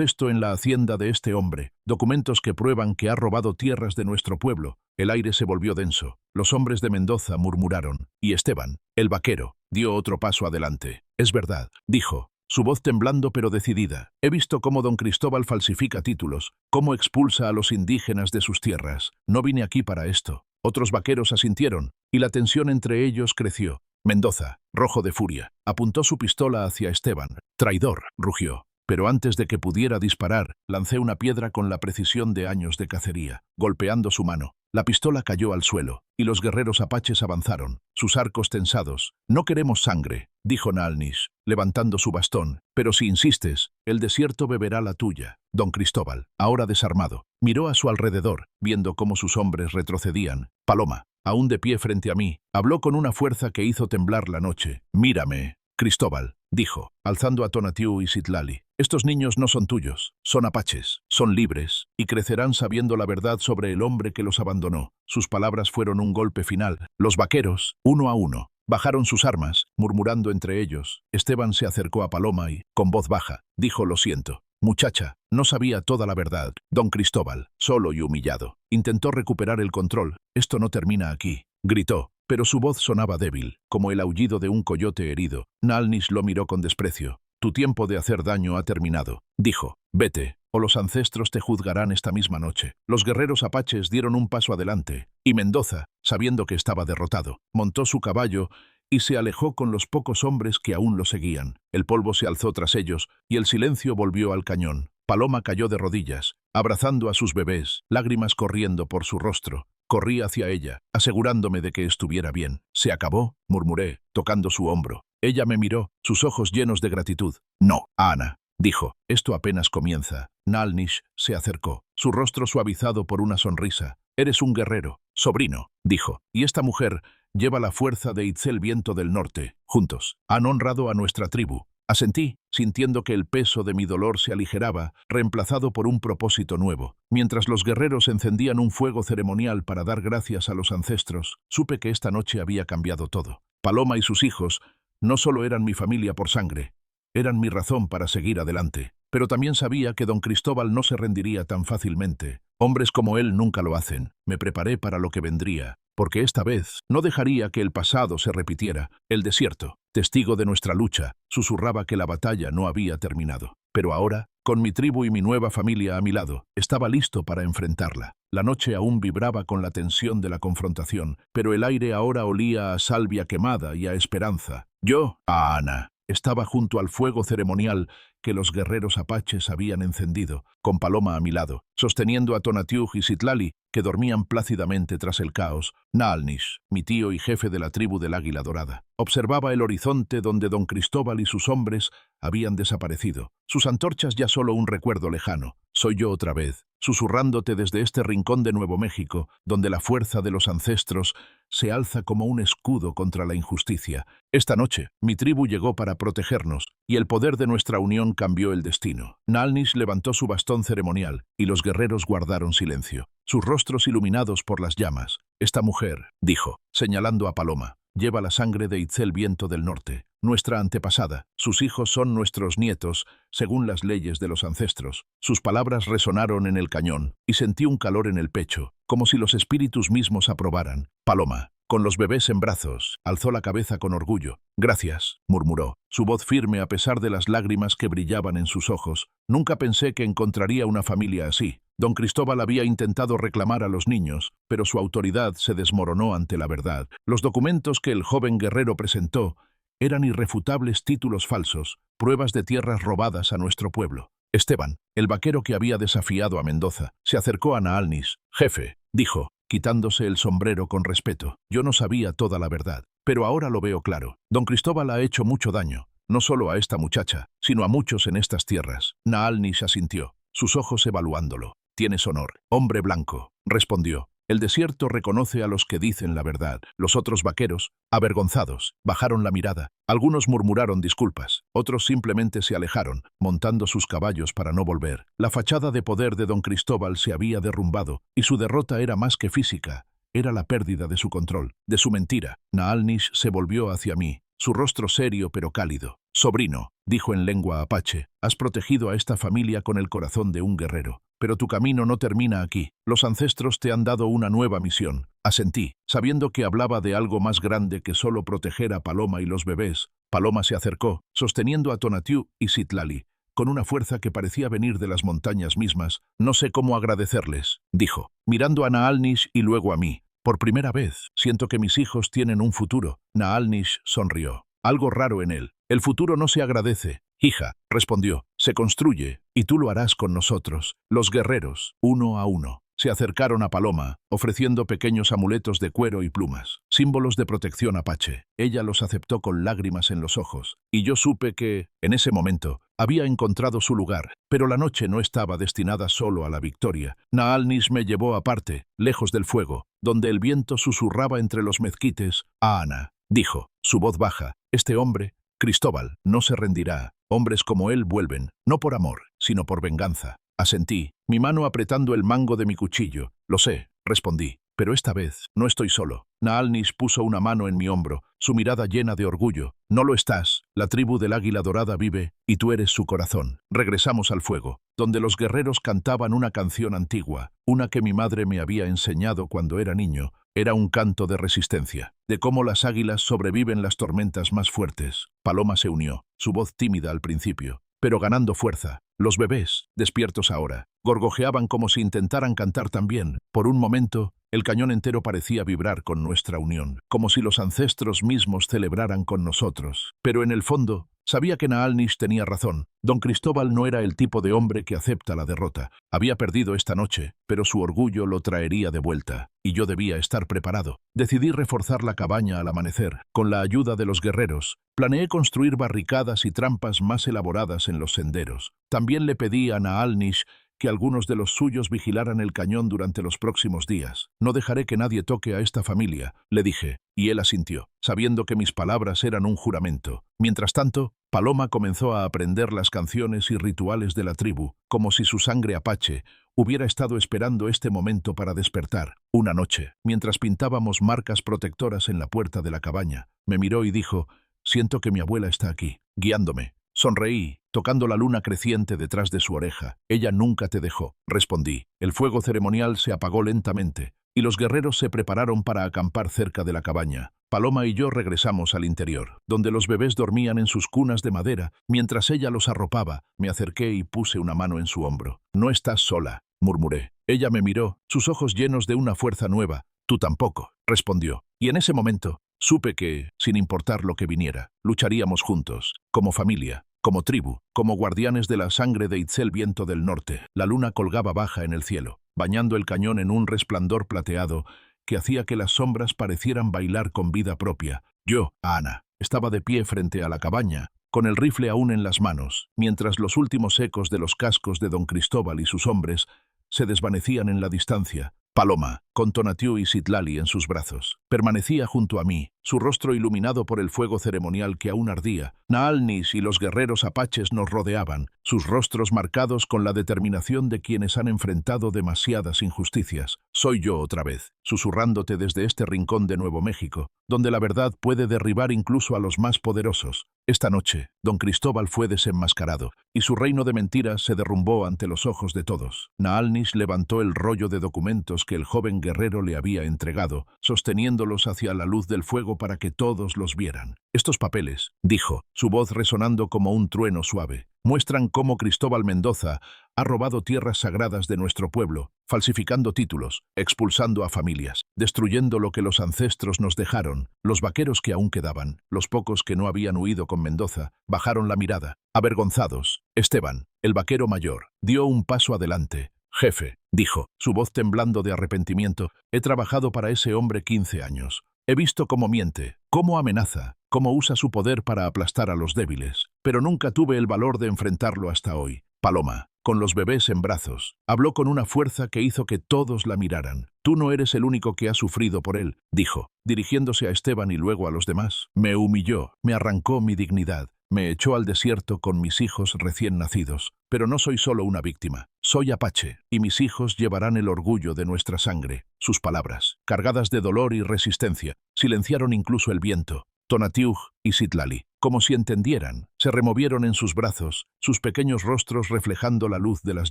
esto en la hacienda de este hombre, documentos que prueban que ha robado tierras de nuestro pueblo». El aire se volvió denso. Los hombres de Mendoza murmuraron, y Esteban, el vaquero, dio otro paso adelante. «Es verdad», dijo, su voz temblando pero decidida. «He visto cómo don Cristóbal falsifica títulos, cómo expulsa a los indígenas de sus tierras. No vine aquí para esto». Otros vaqueros asintieron, y la tensión entre ellos creció. Mendoza, rojo de furia, apuntó su pistola hacia Esteban. «Traidor», rugió. Pero antes de que pudiera disparar, lancé una piedra con la precisión de años de cacería, golpeando su mano. La pistola cayó al suelo, y los guerreros apaches avanzaron, sus arcos tensados. «No queremos sangre», dijo Naalnis, levantando su bastón, «pero si insistes, el desierto beberá la tuya». Don Cristóbal, ahora desarmado, miró a su alrededor, viendo cómo sus hombres retrocedían. Paloma, aún de pie frente a mí, habló con una fuerza que hizo temblar la noche. «Mírame, Cristóbal, dijo, alzando a Tonatiuh y Citlali. Estos niños no son tuyos, son apaches, son libres, y crecerán sabiendo la verdad sobre el hombre que los abandonó. Sus palabras fueron un golpe final. Los vaqueros, uno a uno, bajaron sus armas, murmurando entre ellos. Esteban se acercó a Paloma y, con voz baja, dijo: «Lo siento. Muchacha, no sabía toda la verdad». Don Cristóbal, solo y humillado, intentó recuperar el control. «Esto no termina aquí», gritó, pero su voz sonaba débil, como el aullido de un coyote herido. Nalnis lo miró con desprecio. «Tu tiempo de hacer daño ha terminado», dijo. «Vete, o los ancestros te juzgarán esta misma noche». Los guerreros apaches dieron un paso adelante, y Mendoza, sabiendo que estaba derrotado, montó su caballo y se alejó con los pocos hombres que aún lo seguían. El polvo se alzó tras ellos, y el silencio volvió al cañón. Paloma cayó de rodillas, abrazando a sus bebés, lágrimas corriendo por su rostro. Corrí hacia ella, asegurándome de que estuviera bien. «¿Se acabó?», murmuré, tocando su hombro. Ella me miró, sus ojos llenos de gratitud. «No, Ana», dijo, «esto apenas comienza». Nalnis se acercó, su rostro suavizado por una sonrisa. «Eres un guerrero, sobrino», dijo, «y esta mujer lleva la fuerza de Itzel Viento del Norte. Juntos han honrado a nuestra tribu». Asentí, sintiendo que el peso de mi dolor se aligeraba, reemplazado por un propósito nuevo. Mientras los guerreros encendían un fuego ceremonial para dar gracias a los ancestros, supe que esta noche había cambiado todo. Paloma y sus hijos no solo eran mi familia por sangre, eran mi razón para seguir adelante. Pero también sabía que don Cristóbal no se rendiría tan fácilmente. Hombres como él nunca lo hacen. Me preparé para lo que vendría, porque esta vez no dejaría que el pasado se repitiera. El desierto, testigo de nuestra lucha, susurraba que la batalla no había terminado. Pero ahora, con mi tribu y mi nueva familia a mi lado, estaba listo para enfrentarla. La noche aún vibraba con la tensión de la confrontación, pero el aire ahora olía a salvia quemada y a esperanza. Yo, a Ana, estaba junto al fuego ceremonial que los guerreros apaches habían encendido, con Paloma a mi lado, sosteniendo a Tonatiuh y Citlali, que dormían plácidamente tras el caos. Nalnis, mi tío y jefe de la tribu del Águila Dorada, observaba el horizonte donde don Cristóbal y sus hombres habían desaparecido. Sus antorchas ya solo un recuerdo lejano. Soy yo otra vez, susurrándote desde este rincón de Nuevo México, donde la fuerza de los ancestros se alza como un escudo contra la injusticia. Esta noche, mi tribu llegó para protegernos, y el poder de nuestra unión cambió el destino. Nalnis levantó su bastón ceremonial, y los guerreros guardaron silencio, sus rostros iluminados por las llamas. «Esta mujer», dijo, señalando a Paloma, «lleva la sangre de Itzel Viento del Norte, nuestra antepasada. Sus hijos son nuestros nietos, según las leyes de los ancestros». Sus palabras resonaron en el cañón, y sentí un calor en el pecho, como si los espíritus mismos aprobaran. Paloma, con los bebés en brazos, alzó la cabeza con orgullo. «Gracias», murmuró, su voz firme a pesar de las lágrimas que brillaban en sus ojos. «Nunca pensé que encontraría una familia así». Don Cristóbal había intentado reclamar a los niños, pero su autoridad se desmoronó ante la verdad. Los documentos que el joven guerrero presentó eran irrefutables títulos falsos, pruebas de tierras robadas a nuestro pueblo. Esteban, el vaquero que había desafiado a Mendoza, se acercó a Nalnis. «Jefe», dijo, quitándose el sombrero con respeto, «yo no sabía toda la verdad, pero ahora lo veo claro. Don Cristóbal ha hecho mucho daño, no solo a esta muchacha, sino a muchos en estas tierras». Nalnis asintió, sus ojos evaluándolo. «Tienes honor, hombre blanco», respondió. «El desierto reconoce a los que dicen la verdad». Los otros vaqueros, avergonzados, bajaron la mirada. Algunos murmuraron disculpas, otros simplemente se alejaron, montando sus caballos para no volver. La fachada de poder de don Cristóbal se había derrumbado, y su derrota era más que física. Era la pérdida de su control, de su mentira. Nalnis se volvió hacia mí, su rostro serio pero cálido. «Sobrino», dijo en lengua apache, «has protegido a esta familia con el corazón de un guerrero. Pero tu camino no termina aquí. Los ancestros te han dado una nueva misión». Asentí, sabiendo que hablaba de algo más grande que solo proteger a Paloma y los bebés. Paloma se acercó, sosteniendo a Tonatiuh y Citlali, con una fuerza que parecía venir de las montañas mismas. «No sé cómo agradecerles», dijo, mirando a Nalnis y luego a mí. «Por primera vez, siento que mis hijos tienen un futuro». Nalnis sonrió. Algo raro en él. «El futuro no se agradece, hija», respondió, «se construye, y tú lo harás con nosotros». Los guerreros, uno a uno, se acercaron a Paloma, ofreciendo pequeños amuletos de cuero y plumas, símbolos de protección apache. Ella los aceptó con lágrimas en los ojos, y yo supe que, en ese momento, había encontrado su lugar. Pero la noche no estaba destinada solo a la victoria. Nalnis me llevó aparte, lejos del fuego, donde el viento susurraba entre los mezquites. «Ana», dijo, su voz baja, «este hombre Cristóbal no se rendirá. Hombres como él vuelven, no por amor, sino por venganza. Asentí, mi mano apretando el mango de mi cuchillo. Lo sé, respondí. Pero esta vez no estoy solo. Naalnis puso una mano en mi hombro, su mirada llena de orgullo. No lo estás. La tribu del Águila Dorada vive, y tú eres su corazón. Regresamos al fuego, donde los guerreros cantaban una canción antigua, una que mi madre me había enseñado cuando era niño. Era un canto de resistencia, de cómo las águilas sobreviven las tormentas más fuertes. Paloma se unió, su voz tímida al principio, pero ganando fuerza. Los bebés, despiertos ahora, gorgojeaban como si intentaran cantar también. Por un momento, el cañón entero parecía vibrar con nuestra unión, como si los ancestros mismos celebraran con nosotros. Pero en el fondo, sabía que Naalnis tenía razón. Don Cristóbal no era el tipo de hombre que acepta la derrota. Había perdido esta noche, pero su orgullo lo traería de vuelta, y yo debía estar preparado. Decidí reforzar la cabaña al amanecer. Con la ayuda de los guerreros, planeé construir barricadas y trampas más elaboradas en los senderos. También le pedí a Naalnis que algunos de los suyos vigilaran el cañón durante los próximos días. No dejaré que nadie toque a esta familia, le dije, y él asintió, sabiendo que mis palabras eran un juramento. Mientras tanto, Paloma comenzó a aprender las canciones y rituales de la tribu, como si su sangre apache hubiera estado esperando este momento para despertar. Una noche, mientras pintábamos marcas protectoras en la puerta de la cabaña, me miró y dijo: «Siento que mi abuela está aquí, guiándome». Sonreí, tocando la luna creciente detrás de su oreja. «Ella nunca te dejó», respondí. El fuego ceremonial se apagó lentamente, y los guerreros se prepararon para acampar cerca de la cabaña. Paloma y yo regresamos al interior, donde los bebés dormían en sus cunas de madera. Mientras ella los arropaba, me acerqué y puse una mano en su hombro. «No estás sola», murmuré. Ella me miró, sus ojos llenos de una fuerza nueva. «Tú tampoco», respondió. Y en ese momento, supe que, sin importar lo que viniera, lucharíamos juntos, como familia, como tribu, como guardianes de la sangre de Itzel Viento del Norte. La luna colgaba baja en el cielo, bañando el cañón en un resplandor plateado que hacía que las sombras parecieran bailar con vida propia. Yo, Ana, estaba de pie frente a la cabaña, con el rifle aún en las manos, mientras los últimos ecos de los cascos de don Cristóbal y sus hombres se desvanecían en la distancia. Paloma, con Tonatiuh y Citlali en sus brazos, permanecía junto a mí, su rostro iluminado por el fuego ceremonial que aún ardía. Naalnis y los guerreros apaches nos rodeaban, sus rostros marcados con la determinación de quienes han enfrentado demasiadas injusticias. «Soy yo otra vez», susurrándote desde este rincón de Nuevo México, donde la verdad puede derribar incluso a los más poderosos. Esta noche, don Cristóbal fue desenmascarado, y su reino de mentiras se derrumbó ante los ojos de todos. Naalnis levantó el rollo de documentos que el joven guerrero le había entregado, sosteniéndolos hacia la luz del fuego para que todos los vieran. «Estos papeles», dijo, su voz resonando como un trueno suave, «muestran cómo Cristóbal Mendoza ha robado tierras sagradas de nuestro pueblo, falsificando títulos, expulsando a familias, destruyendo lo que los ancestros nos dejaron. Los vaqueros que aún quedaban, los pocos que no habían huido con Mendoza, bajaron la mirada, avergonzados. Esteban, el vaquero mayor, dio un paso adelante. «Jefe», dijo, su voz temblando de arrepentimiento, «he trabajado para ese hombre 15 años. He visto cómo miente, cómo amenaza, cómo usa su poder para aplastar a los débiles, pero nunca tuve el valor de enfrentarlo hasta hoy». Paloma, con los bebés en brazos, habló con una fuerza que hizo que todos la miraran. «Tú no eres el único que ha sufrido por él», dijo, dirigiéndose a Esteban y luego a los demás. «Me humilló, me arrancó mi dignidad, me echó al desierto con mis hijos recién nacidos. Pero no soy solo una víctima. Soy apache, y mis hijos llevarán el orgullo de nuestra sangre». Sus palabras, cargadas de dolor y resistencia, silenciaron incluso el viento. Tonatiuh y Citlali, como si entendieran, se removieron en sus brazos, sus pequeños rostros reflejando la luz de las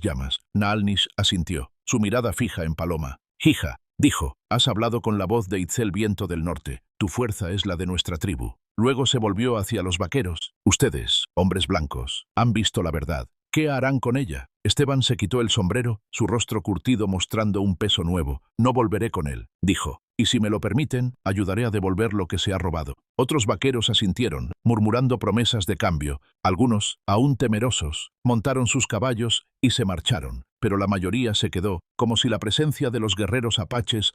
llamas. Naalnis asintió, su mirada fija en Paloma. «Hija», dijo, «has hablado con la voz de Itzel Viento del Norte. Tu fuerza es la de nuestra tribu». Luego se volvió hacia los vaqueros. «Ustedes, hombres blancos, han visto la verdad. ¿Qué harán con ella?» Esteban se quitó el sombrero, su rostro curtido mostrando un peso nuevo. «No volveré con él», dijo, «y si me lo permiten, ayudaré a devolver lo que se ha robado». Otros vaqueros asintieron, murmurando promesas de cambio. Algunos, aún temerosos, montaron sus caballos y se marcharon, pero la mayoría se quedó, como si la presencia de los guerreros apaches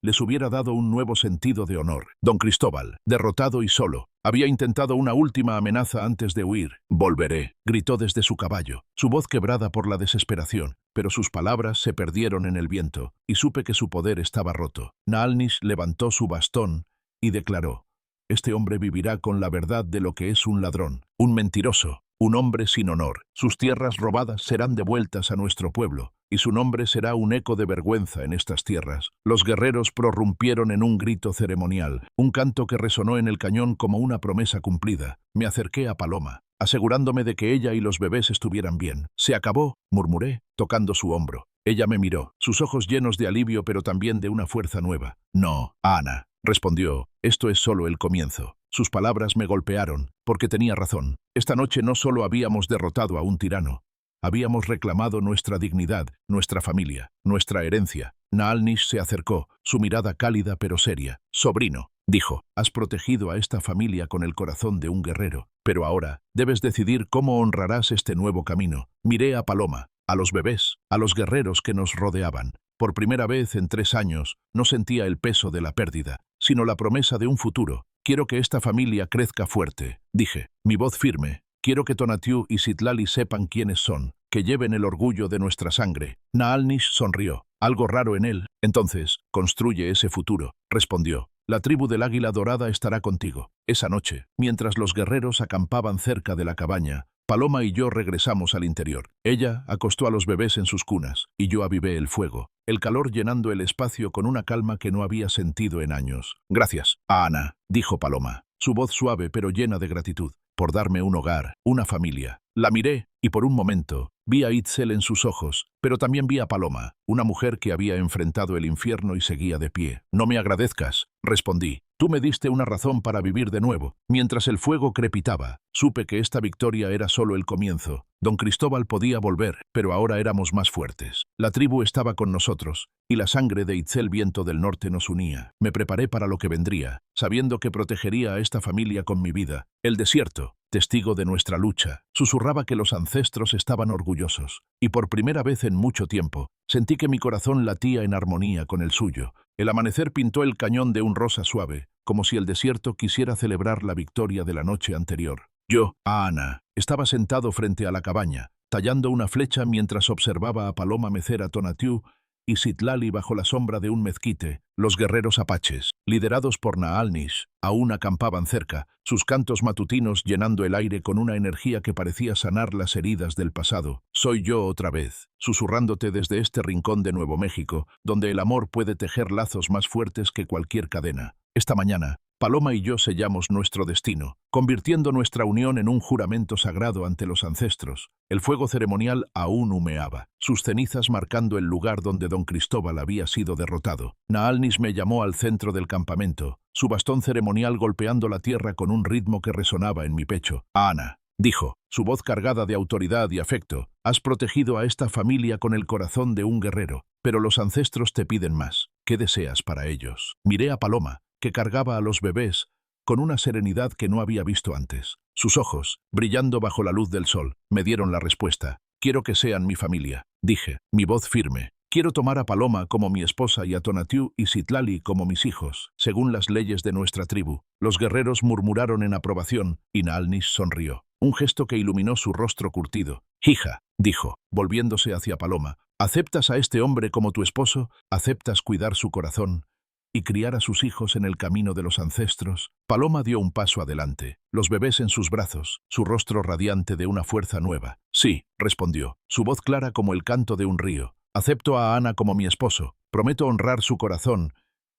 les hubiera dado un nuevo sentido de honor. Don Cristóbal, derrotado y solo, había intentado una última amenaza antes de huir. «Volveré», gritó desde su caballo, su voz quebrada por la desesperación, pero sus palabras se perdieron en el viento, y supe que su poder estaba roto. Naalnis levantó su bastón y declaró: Este hombre vivirá con la verdad de lo que es un ladrón, un mentiroso, un hombre sin honor. Sus tierras robadas serán devueltas a nuestro pueblo, y su nombre será un eco de vergüenza en estas tierras. Los guerreros prorrumpieron en un grito ceremonial, un canto que resonó en el cañón como una promesa cumplida. Me acerqué a Paloma, asegurándome de que ella y los bebés estuvieran bien. «Se acabó», murmuré, tocando su hombro. Ella me miró, sus ojos llenos de alivio pero también de una fuerza nueva. «No, Ana», respondió, «esto es solo el comienzo». Sus palabras me golpearon, porque tenía razón. Esta noche no solo habíamos derrotado a un tirano, habíamos reclamado nuestra dignidad, nuestra familia, nuestra herencia. Naalnish se acercó, su mirada cálida pero seria. «Sobrino», dijo, «has protegido a esta familia con el corazón de un guerrero, pero ahora debes decidir cómo honrarás este nuevo camino». Miré a Paloma, a los bebés, a los guerreros que nos rodeaban. Por primera vez en 3 años no sentía el peso de la pérdida, sino la promesa de un futuro. «Quiero que esta familia crezca fuerte», dije, mi voz firme. «Quiero que Tonatiuh y Citlali sepan quiénes son, que lleven el orgullo de nuestra sangre». Naalnish sonrió, algo raro en él. «Entonces, construye ese futuro», respondió. «La tribu del Águila Dorada estará contigo». Esa noche, mientras los guerreros acampaban cerca de la cabaña, Paloma y yo regresamos al interior. Ella acostó a los bebés en sus cunas, y yo avivé el fuego, el calor llenando el espacio con una calma que no había sentido en años. «Gracias, Ana», dijo Paloma, su voz suave pero llena de gratitud, «por darme un hogar, una familia». La miré, y por un momento vi a Itzel en sus ojos, pero también vi a Paloma, una mujer que había enfrentado el infierno y seguía de pie. «No me agradezcas», respondí. «Tú me diste una razón para vivir de nuevo». Mientras el fuego crepitaba, supe que esta victoria era solo el comienzo. Don Cristóbal podía volver, pero ahora éramos más fuertes. La tribu estaba con nosotros, y la sangre de Itzel Viento del Norte nos unía. Me preparé para lo que vendría, sabiendo que protegería a esta familia con mi vida. El desierto, testigo de nuestra lucha, susurraba que los ancestros estaban orgullosos, y por primera vez en mucho tiempo, sentí que mi corazón latía en armonía con el suyo. El amanecer pintó el cañón de un rosa suave, como si el desierto quisiera celebrar la victoria de la noche anterior. Yo, Ana, estaba sentado frente a la cabaña, tallando una flecha mientras observaba a Paloma mecer a Tonatiuh y Citlali bajo la sombra de un mezquite. Los guerreros apaches, liderados por Naalnish, aún acampaban cerca, sus cantos matutinos llenando el aire con una energía que parecía sanar las heridas del pasado. «Soy yo otra vez», susurrándote desde este rincón de Nuevo México, donde el amor puede tejer lazos más fuertes que cualquier cadena. Esta mañana, Paloma y yo sellamos nuestro destino, convirtiendo nuestra unión en un juramento sagrado ante los ancestros. El fuego ceremonial aún humeaba, sus cenizas marcando el lugar donde don Cristóbal había sido derrotado. Naalnish me llamó al centro del campamento, su bastón ceremonial golpeando la tierra con un ritmo que resonaba en mi pecho. «Ana», dijo, su voz cargada de autoridad y afecto, «has protegido a esta familia con el corazón de un guerrero, pero los ancestros te piden más. ¿Qué deseas para ellos?» Miré a Paloma, que cargaba a los bebés, con una serenidad que no había visto antes. Sus ojos, brillando bajo la luz del sol, me dieron la respuesta. «Quiero que sean mi familia», dije, mi voz firme. «Quiero tomar a Paloma como mi esposa y a Tonatiuh y Citlali como mis hijos, según las leyes de nuestra tribu». Los guerreros murmuraron en aprobación, y Naalnish sonrió, un gesto que iluminó su rostro curtido. «Hija», dijo, volviéndose hacia Paloma, «¿aceptas a este hombre como tu esposo? ¿Aceptas cuidar su corazón y criar a sus hijos en el camino de los ancestros?» Paloma dio un paso adelante, los bebés en sus brazos, su rostro radiante de una fuerza nueva. «Sí», respondió, su voz clara como el canto de un río. «Acepto a Ana como mi esposo, prometo honrar su corazón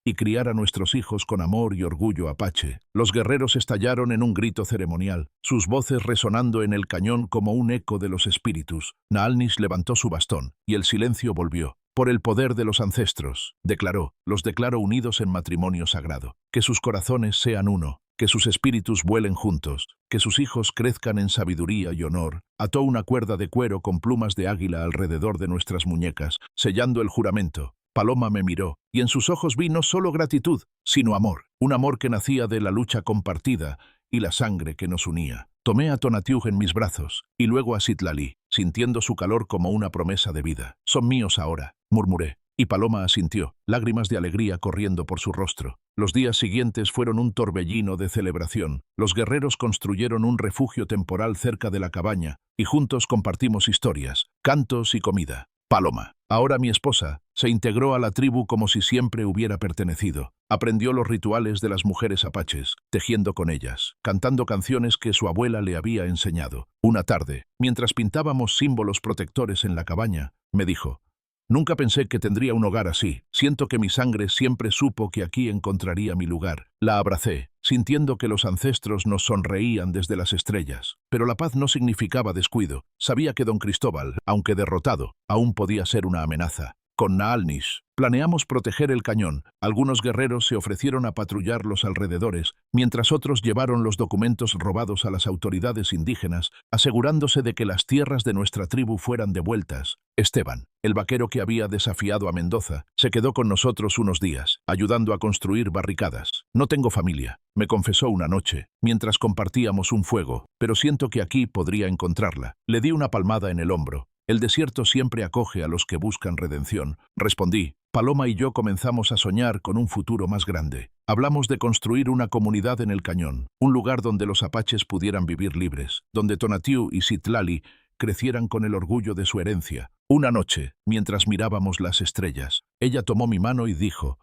y criar a nuestros hijos con amor y orgullo apache». Los guerreros estallaron en un grito ceremonial, sus voces resonando en el cañón como un eco de los espíritus. Naalnish levantó su bastón, y el silencio volvió. «Por el poder de los ancestros», declaró, «los declaro unidos en matrimonio sagrado. Que sus corazones sean uno, que sus espíritus vuelen juntos, que sus hijos crezcan en sabiduría y honor». Ató una cuerda de cuero con plumas de águila alrededor de nuestras muñecas, sellando el juramento. Paloma me miró, y en sus ojos vi no solo gratitud, sino amor, un amor que nacía de la lucha compartida y la sangre que nos unía. Tomé a Tonatiuh en mis brazos, y luego a Citlali, sintiendo su calor como una promesa de vida. «Son míos ahora», murmuré, y Paloma asintió, lágrimas de alegría corriendo por su rostro. Los días siguientes fueron un torbellino de celebración. Los guerreros construyeron un refugio temporal cerca de la cabaña, y juntos compartimos historias, cantos y comida. «Paloma, Ahora mi esposa se integró a la tribu como si siempre hubiera pertenecido. Aprendió los rituales de las mujeres apaches, tejiendo con ellas, cantando canciones que su abuela le había enseñado. Una tarde, mientras pintábamos símbolos protectores en la cabaña, me dijo: «Nunca pensé que tendría un hogar así. Siento que mi sangre siempre supo que aquí encontraría mi lugar». La abracé, sintiendo que los ancestros nos sonreían desde las estrellas. Pero la paz no significaba descuido. Sabía que don Cristóbal, aunque derrotado, aún podía ser una amenaza. Con Naalnish planeamos proteger el cañón. Algunos guerreros se ofrecieron a patrullar los alrededores, mientras otros llevaron los documentos robados a las autoridades indígenas, asegurándose de que las tierras de nuestra tribu fueran devueltas. Esteban, el vaquero que había desafiado a Mendoza, se quedó con nosotros unos días, ayudando a construir barricadas. «No tengo familia», me confesó una noche, mientras compartíamos un fuego, «pero siento que aquí podría encontrarla». Le di una palmada en el hombro. «El desierto siempre acoge a los que buscan redención», respondí. Paloma y yo comenzamos a soñar con un futuro más grande. Hablamos de construir una comunidad en el cañón, un lugar donde los apaches pudieran vivir libres, donde Tonatiuh y Citlali crecieran con el orgullo de su herencia. Una noche, mientras mirábamos las estrellas, ella tomó mi mano y dijo: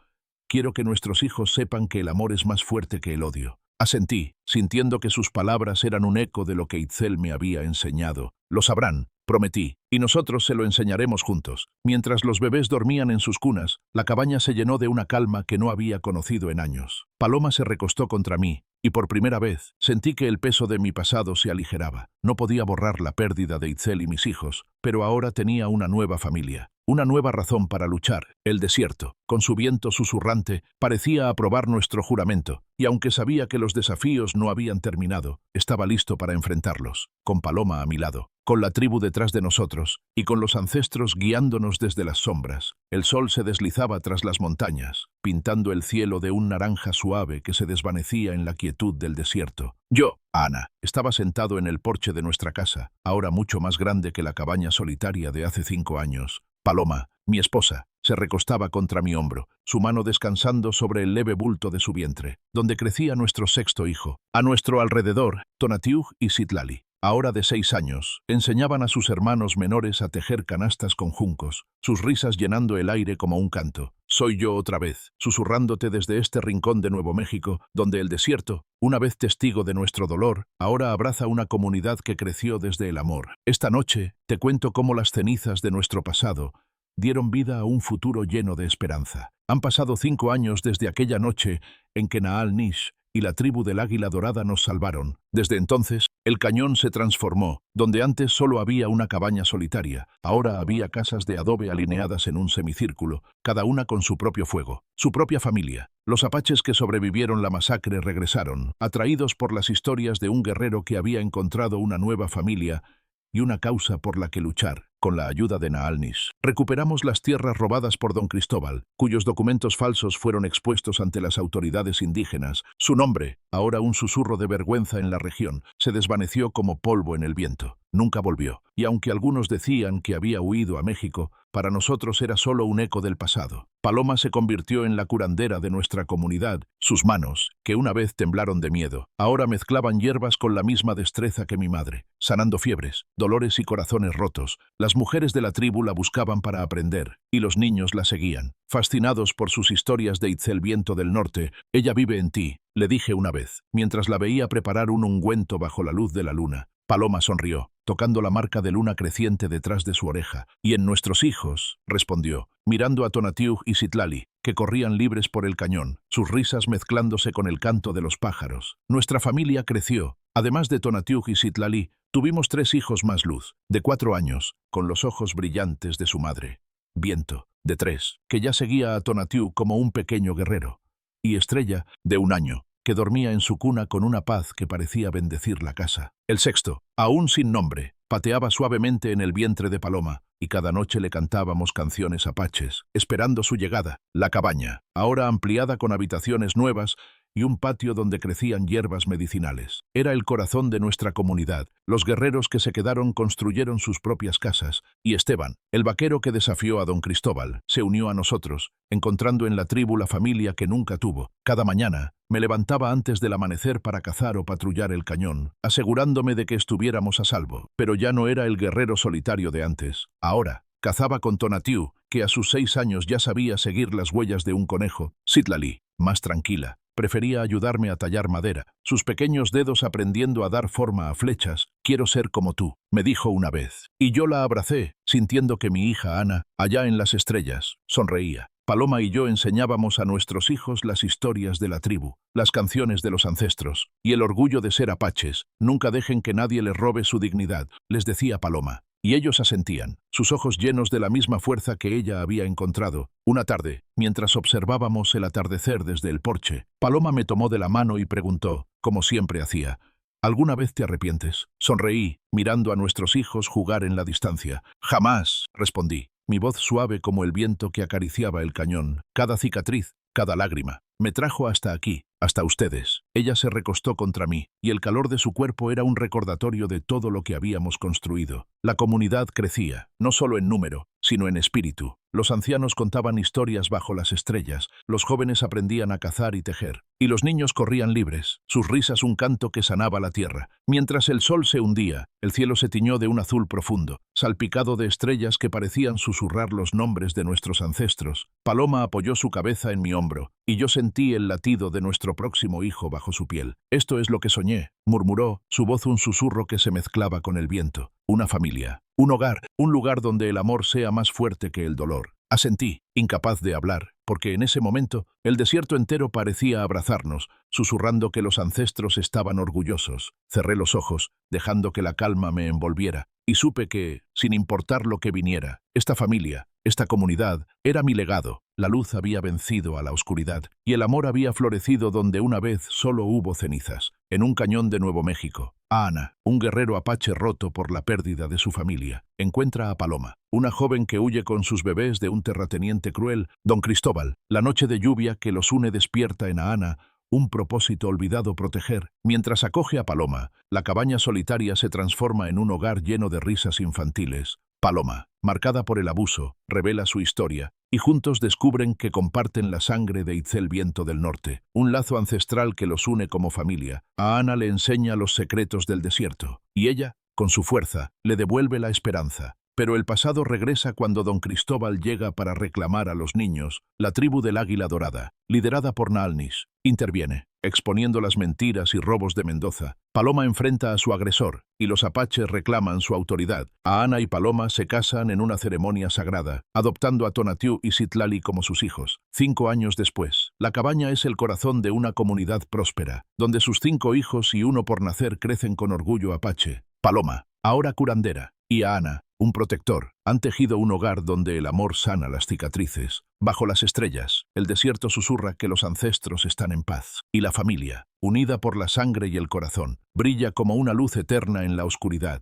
«Quiero que nuestros hijos sepan que el amor es más fuerte que el odio». Asentí, sintiendo que sus palabras eran un eco de lo que Itzel me había enseñado. «Lo sabrán», prometí, «y nosotros se lo enseñaremos juntos». Mientras los bebés dormían en sus cunas, la cabaña se llenó de una calma que no había conocido en años. Paloma se recostó contra mí, y por primera vez sentí que el peso de mi pasado se aligeraba. No podía borrar la pérdida de Itzel y mis hijos, pero ahora tenía una nueva familia, una nueva razón para luchar. El desierto, con su viento susurrante, parecía aprobar nuestro juramento, y aunque sabía que los desafíos no habían terminado, estaba listo para enfrentarlos, con Paloma a mi lado, con la tribu detrás de nosotros, y con los ancestros guiándonos desde las sombras. El sol se deslizaba tras las montañas, pintando el cielo de un naranja suave que se desvanecía en la quietud del desierto. Yo, Ana, estaba sentado en el porche de nuestra casa, ahora mucho más grande que la cabaña solitaria de hace 5 años. Paloma, mi esposa, se recostaba contra mi hombro, su mano descansando sobre el leve bulto de su vientre, donde crecía nuestro 6.º hijo. A nuestro alrededor, Tonatiuh y Citlali, ahora de 6 años, enseñaban a sus hermanos menores a tejer canastas con juncos, sus risas llenando el aire como un canto. Soy yo otra vez, susurrándote desde este rincón de Nuevo México, donde el desierto, una vez testigo de nuestro dolor, ahora abraza una comunidad que creció desde el amor. Esta noche te cuento cómo las cenizas de nuestro pasado dieron vida a un futuro lleno de esperanza. Han pasado 5 años desde aquella noche en que Naalnish y la tribu del Águila Dorada nos salvaron. Desde entonces, el cañón se transformó. Donde antes solo había una cabaña solitaria, ahora había casas de adobe alineadas en un semicírculo, cada una con su propio fuego, su propia familia. Los apaches que sobrevivieron la masacre regresaron, atraídos por las historias de un guerrero que había encontrado una nueva familia y una causa por la que luchar. Con la ayuda de Naalnish, recuperamos las tierras robadas por don Cristóbal, cuyos documentos falsos fueron expuestos ante las autoridades indígenas. Su nombre, ahora un susurro de vergüenza en la región, se desvaneció como polvo en el viento. Nunca volvió, y aunque algunos decían que había huido a México, para nosotros era solo un eco del pasado. Paloma se convirtió en la curandera de nuestra comunidad. Sus manos, que una vez temblaron de miedo, ahora mezclaban hierbas con la misma destreza que mi madre, sanando fiebres, dolores y corazones rotos. Las mujeres de la tribu la buscaban para aprender, y los niños la seguían. Fascinados por sus historias de Itzel Viento del Norte, «Ella vive en ti», le dije una vez, mientras la veía preparar un ungüento bajo la luz de la luna. Paloma sonrió, tocando la marca de luna creciente detrás de su oreja. «Y en nuestros hijos», respondió, mirando a Tonatiuh y Citlali, que corrían libres por el cañón, sus risas mezclándose con el canto de los pájaros. Nuestra familia creció. Además de Tonatiuh y Citlali, tuvimos 3 hijos más: Luz, de 4 años, con los ojos brillantes de su madre; Viento, de 3, que ya seguía a Tonatiuh como un pequeño guerrero; y Estrella, de 1 año, que dormía en su cuna con una paz que parecía bendecir la casa. El 6.º, aún sin nombre, pateaba suavemente en el vientre de Paloma, y cada noche le cantábamos canciones apaches, esperando su llegada. La cabaña, ahora ampliada con habitaciones nuevas y un patio donde crecían hierbas medicinales, era el corazón de nuestra comunidad. Los guerreros que se quedaron construyeron sus propias casas, y Esteban, el vaquero que desafió a don Cristóbal, se unió a nosotros, encontrando en la tribu la familia que nunca tuvo. Cada mañana me levantaba antes del amanecer para cazar o patrullar el cañón, asegurándome de que estuviéramos a salvo. Pero ya no era el guerrero solitario de antes. Ahora cazaba con Tonatiuh que a sus 6 años ya sabía seguir las huellas de un conejo. Citlali, más tranquila, prefería ayudarme a tallar madera, sus pequeños dedos aprendiendo a dar forma a flechas. «Quiero ser como tú», me dijo una vez. Y yo la abracé, sintiendo que mi hija Ana, allá en las estrellas, sonreía. Paloma y yo enseñábamos a nuestros hijos las historias de la tribu, las canciones de los ancestros y el orgullo de ser apaches. «Nunca dejen que nadie les robe su dignidad», les decía Paloma. Y ellos asentían, sus ojos llenos de la misma fuerza que ella había encontrado. Una tarde, mientras observábamos el atardecer desde el porche, Paloma me tomó de la mano y preguntó, como siempre hacía, «¿Alguna vez te arrepientes?». Sonreí, mirando a nuestros hijos jugar en la distancia. «Jamás», respondí, mi voz suave como el viento que acariciaba el cañón. «Cada cicatriz, cada lágrima, me trajo hasta aquí, hasta ustedes». Ella se recostó contra mí, y el calor de su cuerpo era un recordatorio de todo lo que habíamos construido. La comunidad crecía, no solo en número, sino en espíritu. Los ancianos contaban historias bajo las estrellas, los jóvenes aprendían a cazar y tejer, y los niños corrían libres, sus risas un canto que sanaba la tierra. Mientras el sol se hundía, el cielo se tiñó de un azul profundo, salpicado de estrellas que parecían susurrar los nombres de nuestros ancestros. Paloma apoyó su cabeza en mi hombro, y yo sentí el latido de nuestro próximo hijo bajo su piel. «Esto es lo que soñé», murmuró, su voz un susurro que se mezclaba con el viento. «Una familia, un hogar, un lugar donde el amor sea más fuerte que el dolor». Asentí, incapaz de hablar, porque en ese momento el desierto entero parecía abrazarnos, susurrando que los ancestros estaban orgullosos. Cerré los ojos, dejando que la calma me envolviera, y supe que, sin importar lo que viniera, esta familia, esta comunidad, era mi legado. La luz había vencido a la oscuridad, y el amor había florecido donde una vez solo hubo cenizas, en un cañón de Nuevo México. Ana, un guerrero apache roto por la pérdida de su familia, encuentra a Paloma, una joven que huye con sus bebés de un terrateniente cruel. Don Cristóbal, la noche de lluvia que los une despierta en Ana un propósito olvidado: proteger. Mientras acoge a Paloma, la cabaña solitaria se transforma en un hogar lleno de risas infantiles. Paloma, marcada por el abuso, revela su historia, y juntos descubren que comparten la sangre de Itzel Viento del Norte, un lazo ancestral que los une como familia. A Ana le enseña los secretos del desierto, y ella, con su fuerza, le devuelve la esperanza. Pero el pasado regresa cuando Don Cristóbal llega para reclamar a los niños. La tribu del Águila Dorada, liderada por Naalnis, interviene, exponiendo las mentiras y robos de Mendoza. Paloma enfrenta a su agresor, y los apaches reclaman su autoridad. A Ana y Paloma se casan en una ceremonia sagrada, adoptando a Tonatiuh y Citlali como sus hijos. 5 años después, la cabaña es el corazón de una comunidad próspera, donde sus 5 hijos y uno por nacer crecen con orgullo apache. Paloma, ahora curandera, y a Ana, un protector, han tejido un hogar donde el amor sana las cicatrices. Bajo las estrellas, el desierto susurra que los ancestros están en paz, y la familia, unida por la sangre y el corazón, brilla como una luz eterna en la oscuridad.